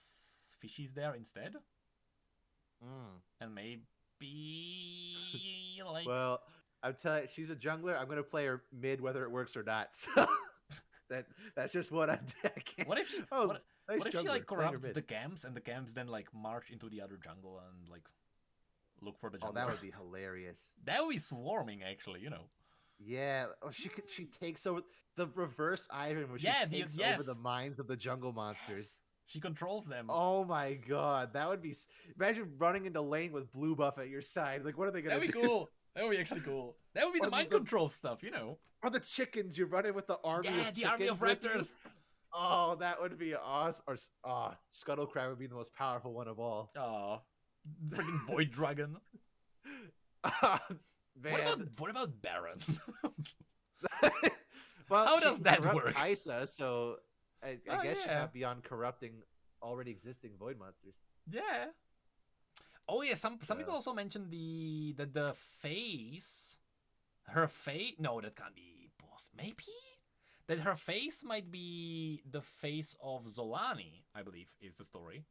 fishies there instead. And maybe like Well, I'm telling you, she's a jungler. I'm gonna play her mid, whether it works or not. So that's just what I'm taking. what if she Oh, what nice if she jungler, like playing her corrupts mid. the camps and the camps then like march into the other jungle and like look for the jungler? Oh, that would be hilarious. That would be swarming, actually, you know. Yeah. Oh, she takes over the reverse Ivan, where she Yeah, takes yes. over the minds of the jungle monsters. Yes. She controls them. Oh my god, that would be. Imagine running into lane with blue buff at your side. Like, what are they gonna That'd do? be cool. That would be actually cool. That would be Or the mind the- control stuff, you know. Or the chickens, you're running with the army. Yeah, of the army of chickens with you. raptors. Oh, that would be awesome. Or Scuttle Crab would be the most powerful one of all. Oh, freaking Void Dragon. Man. What about Baron? Well, How she does can that corrupt work? Kaisa, so I Oh, guess she's yeah. not beyond corrupting already existing void monsters. Yeah. Oh yeah, some Yeah. people also mentioned the face, her face. No, that can't be boss. Maybe that her face might be the face of Zolani. I believe is the story.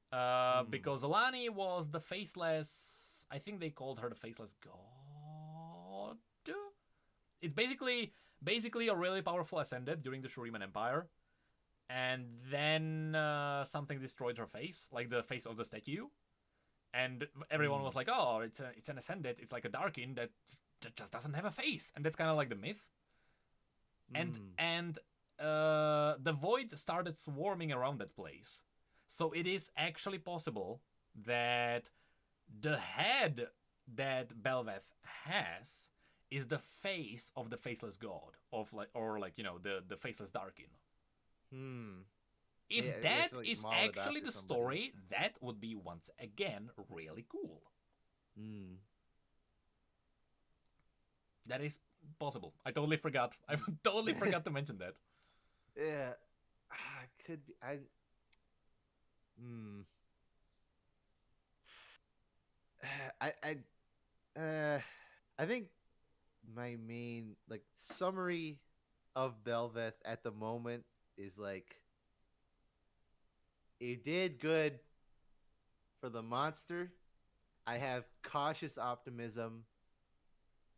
Because Zolani was the faceless. I think they called her the faceless god. It's basically a really powerful ascendant during the Shuriman Empire. And then something destroyed her face, like the face of the statue. And everyone was like, "Oh, it's an ascendant. It's like a Darkin that just doesn't have a face." And that's kind of like the myth. And the void started swarming around that place. So it is actually possible that the head that Bel'Veth has is the face of the faceless god of the faceless Darkin. If Yeah, that like is modeled actually after the somebody. story, that would be once again really cool. That is possible. I totally forgot. I totally forgot to mention that. Yeah, could be. I I think my main like summary of Bel'Veth at the moment is like it did good for the monster. I have cautious optimism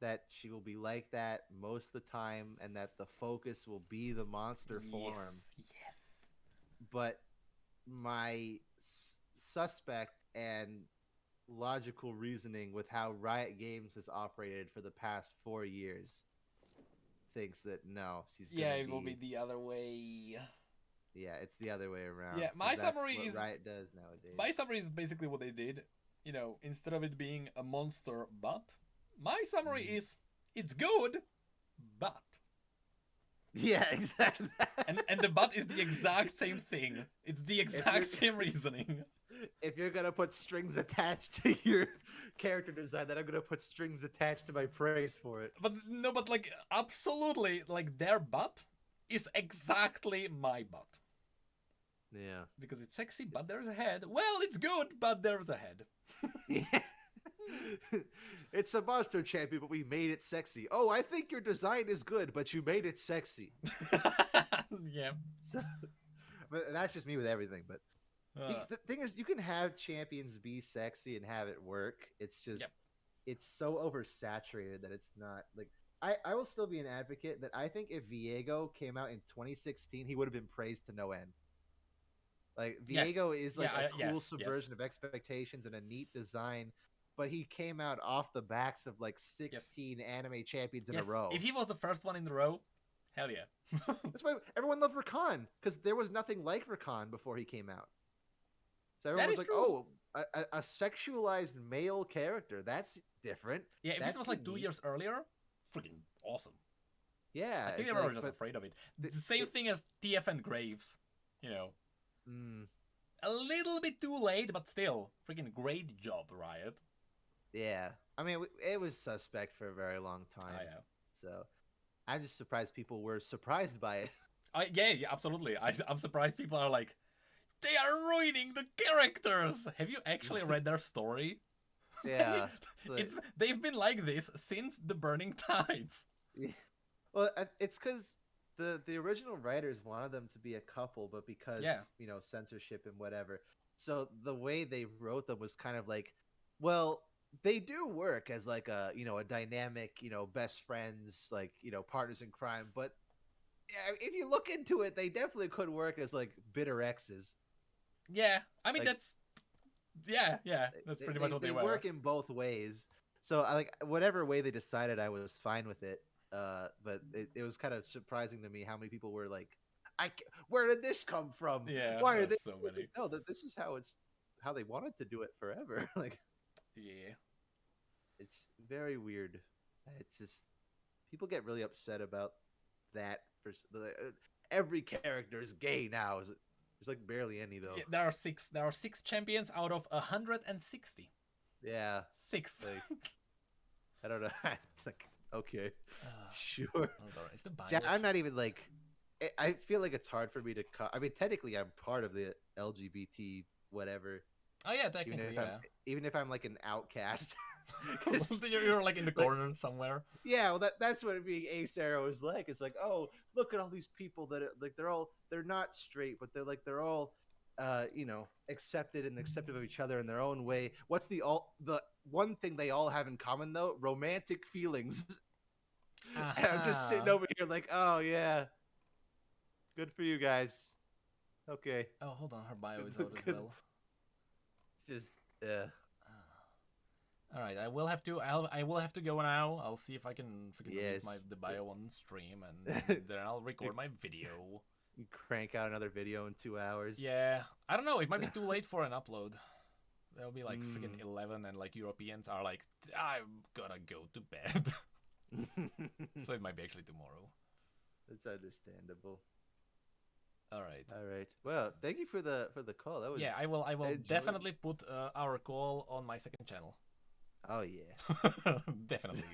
that she will be like that most of the time and that the focus will be the monster form. Yes. But my suspect and logical reasoning with how Riot Games has operated for the past 4 years thinks that no, she's gonna Yeah, it will be the other way. Yeah, it's the other way around. Yeah, 'cause my that's summary what is Riot does nowadays. my summary is basically what they did. You know, instead of it being a monster but, my summary is it's good, but. Yeah, exactly. And the but is the exact same thing. It's the exact same reasoning. If you're gonna put strings attached to your character design, then I'm gonna put strings attached to my praise for it. But no, but like absolutely, like their butt is exactly my butt. Yeah. Because it's sexy, but there's a head. Well, it's good, but there's a head. Yeah. It's a monster champion, but we made it sexy. Oh, I think your design is good, but you made it sexy. Yeah. So, but that's just me with everything. But the thing is, you can have champions be sexy and have it work. It's just, it's so oversaturated that it's not like. I will still be an advocate that I think if Viego came out in 2016, he would have been praised to no end. Like Viego is like a cool subversion of expectations and a neat design, but he came out off the backs of like 16 anime champions in a row. If he was the first one in the row, hell yeah. That's why everyone loved Rakan, because there was nothing like Rakan before he came out. So everyone was like, "Oh, a sexualized male character. That's different." Yeah, if it was like 2 years earlier, freaking awesome. Yeah, I think they were just afraid of it. The same thing as TF and Graves, you know. A little bit too late, but still, freaking great job, Riot. Yeah, I mean, it was suspect for a very long time. Oh, yeah. So I'm just surprised people were surprised by it. Yeah, absolutely. I'm surprised people are like, they are ruining the characters. Have you actually read their story? Yeah, they've been like this since the Burning Tides. Yeah. Well, it's because the original writers wanted them to be a couple, but because you know, censorship and whatever, so the way they wrote them was kind of like, well, they do work as like a, you know, a dynamic, you know, best friends, like, you know, partners in crime, but if you look into it, they definitely could work as like bitter exes. Yeah, I mean, like, that's pretty much what they were. They work in both ways. So I like whatever way they decided, I was fine with it. But it was kind of surprising to me how many people were like, where did this come from? Yeah, why are they so many? No, that this is how they wanted to do it forever. Like, yeah, it's very weird. It's just people get really upset about that. Every character is gay now. There's like barely any though. Yeah, there are six champions out of 160. Yeah, 6. Like, I don't know. Like, okay, sure. See, I'm not even like. I feel like it's hard for me to. I mean, technically, I'm part of the LGBT whatever. Oh yeah, technically, even if I'm like an outcast. You're like in the corner somewhere. Yeah, well, that's what being Ace Arrow is like. It's like, oh, look at all these people that like they're not straight, but they're all, you know, accepted and acceptive of each other in their own way. What's the one thing they all have in common though? Romantic feelings. And I'm just sitting over here like, oh yeah, good for you guys. Okay. Oh, hold on, her bio is out as well. It's just, All right, I will have to. I will have to go now. I'll see if I can read Yes. the bio on stream, and then I'll record my video. You crank out another video in 2 hours. Yeah, I don't know. It might be too late for an upload. That'll be like freaking 11, and like Europeans are like, I'm gonna go to bed. So it might be actually tomorrow. That's understandable. All right. All right. Well, thank you for the call. That was Yeah, I will enjoyed- definitely put our call on my second channel. Oh yeah. Definitely.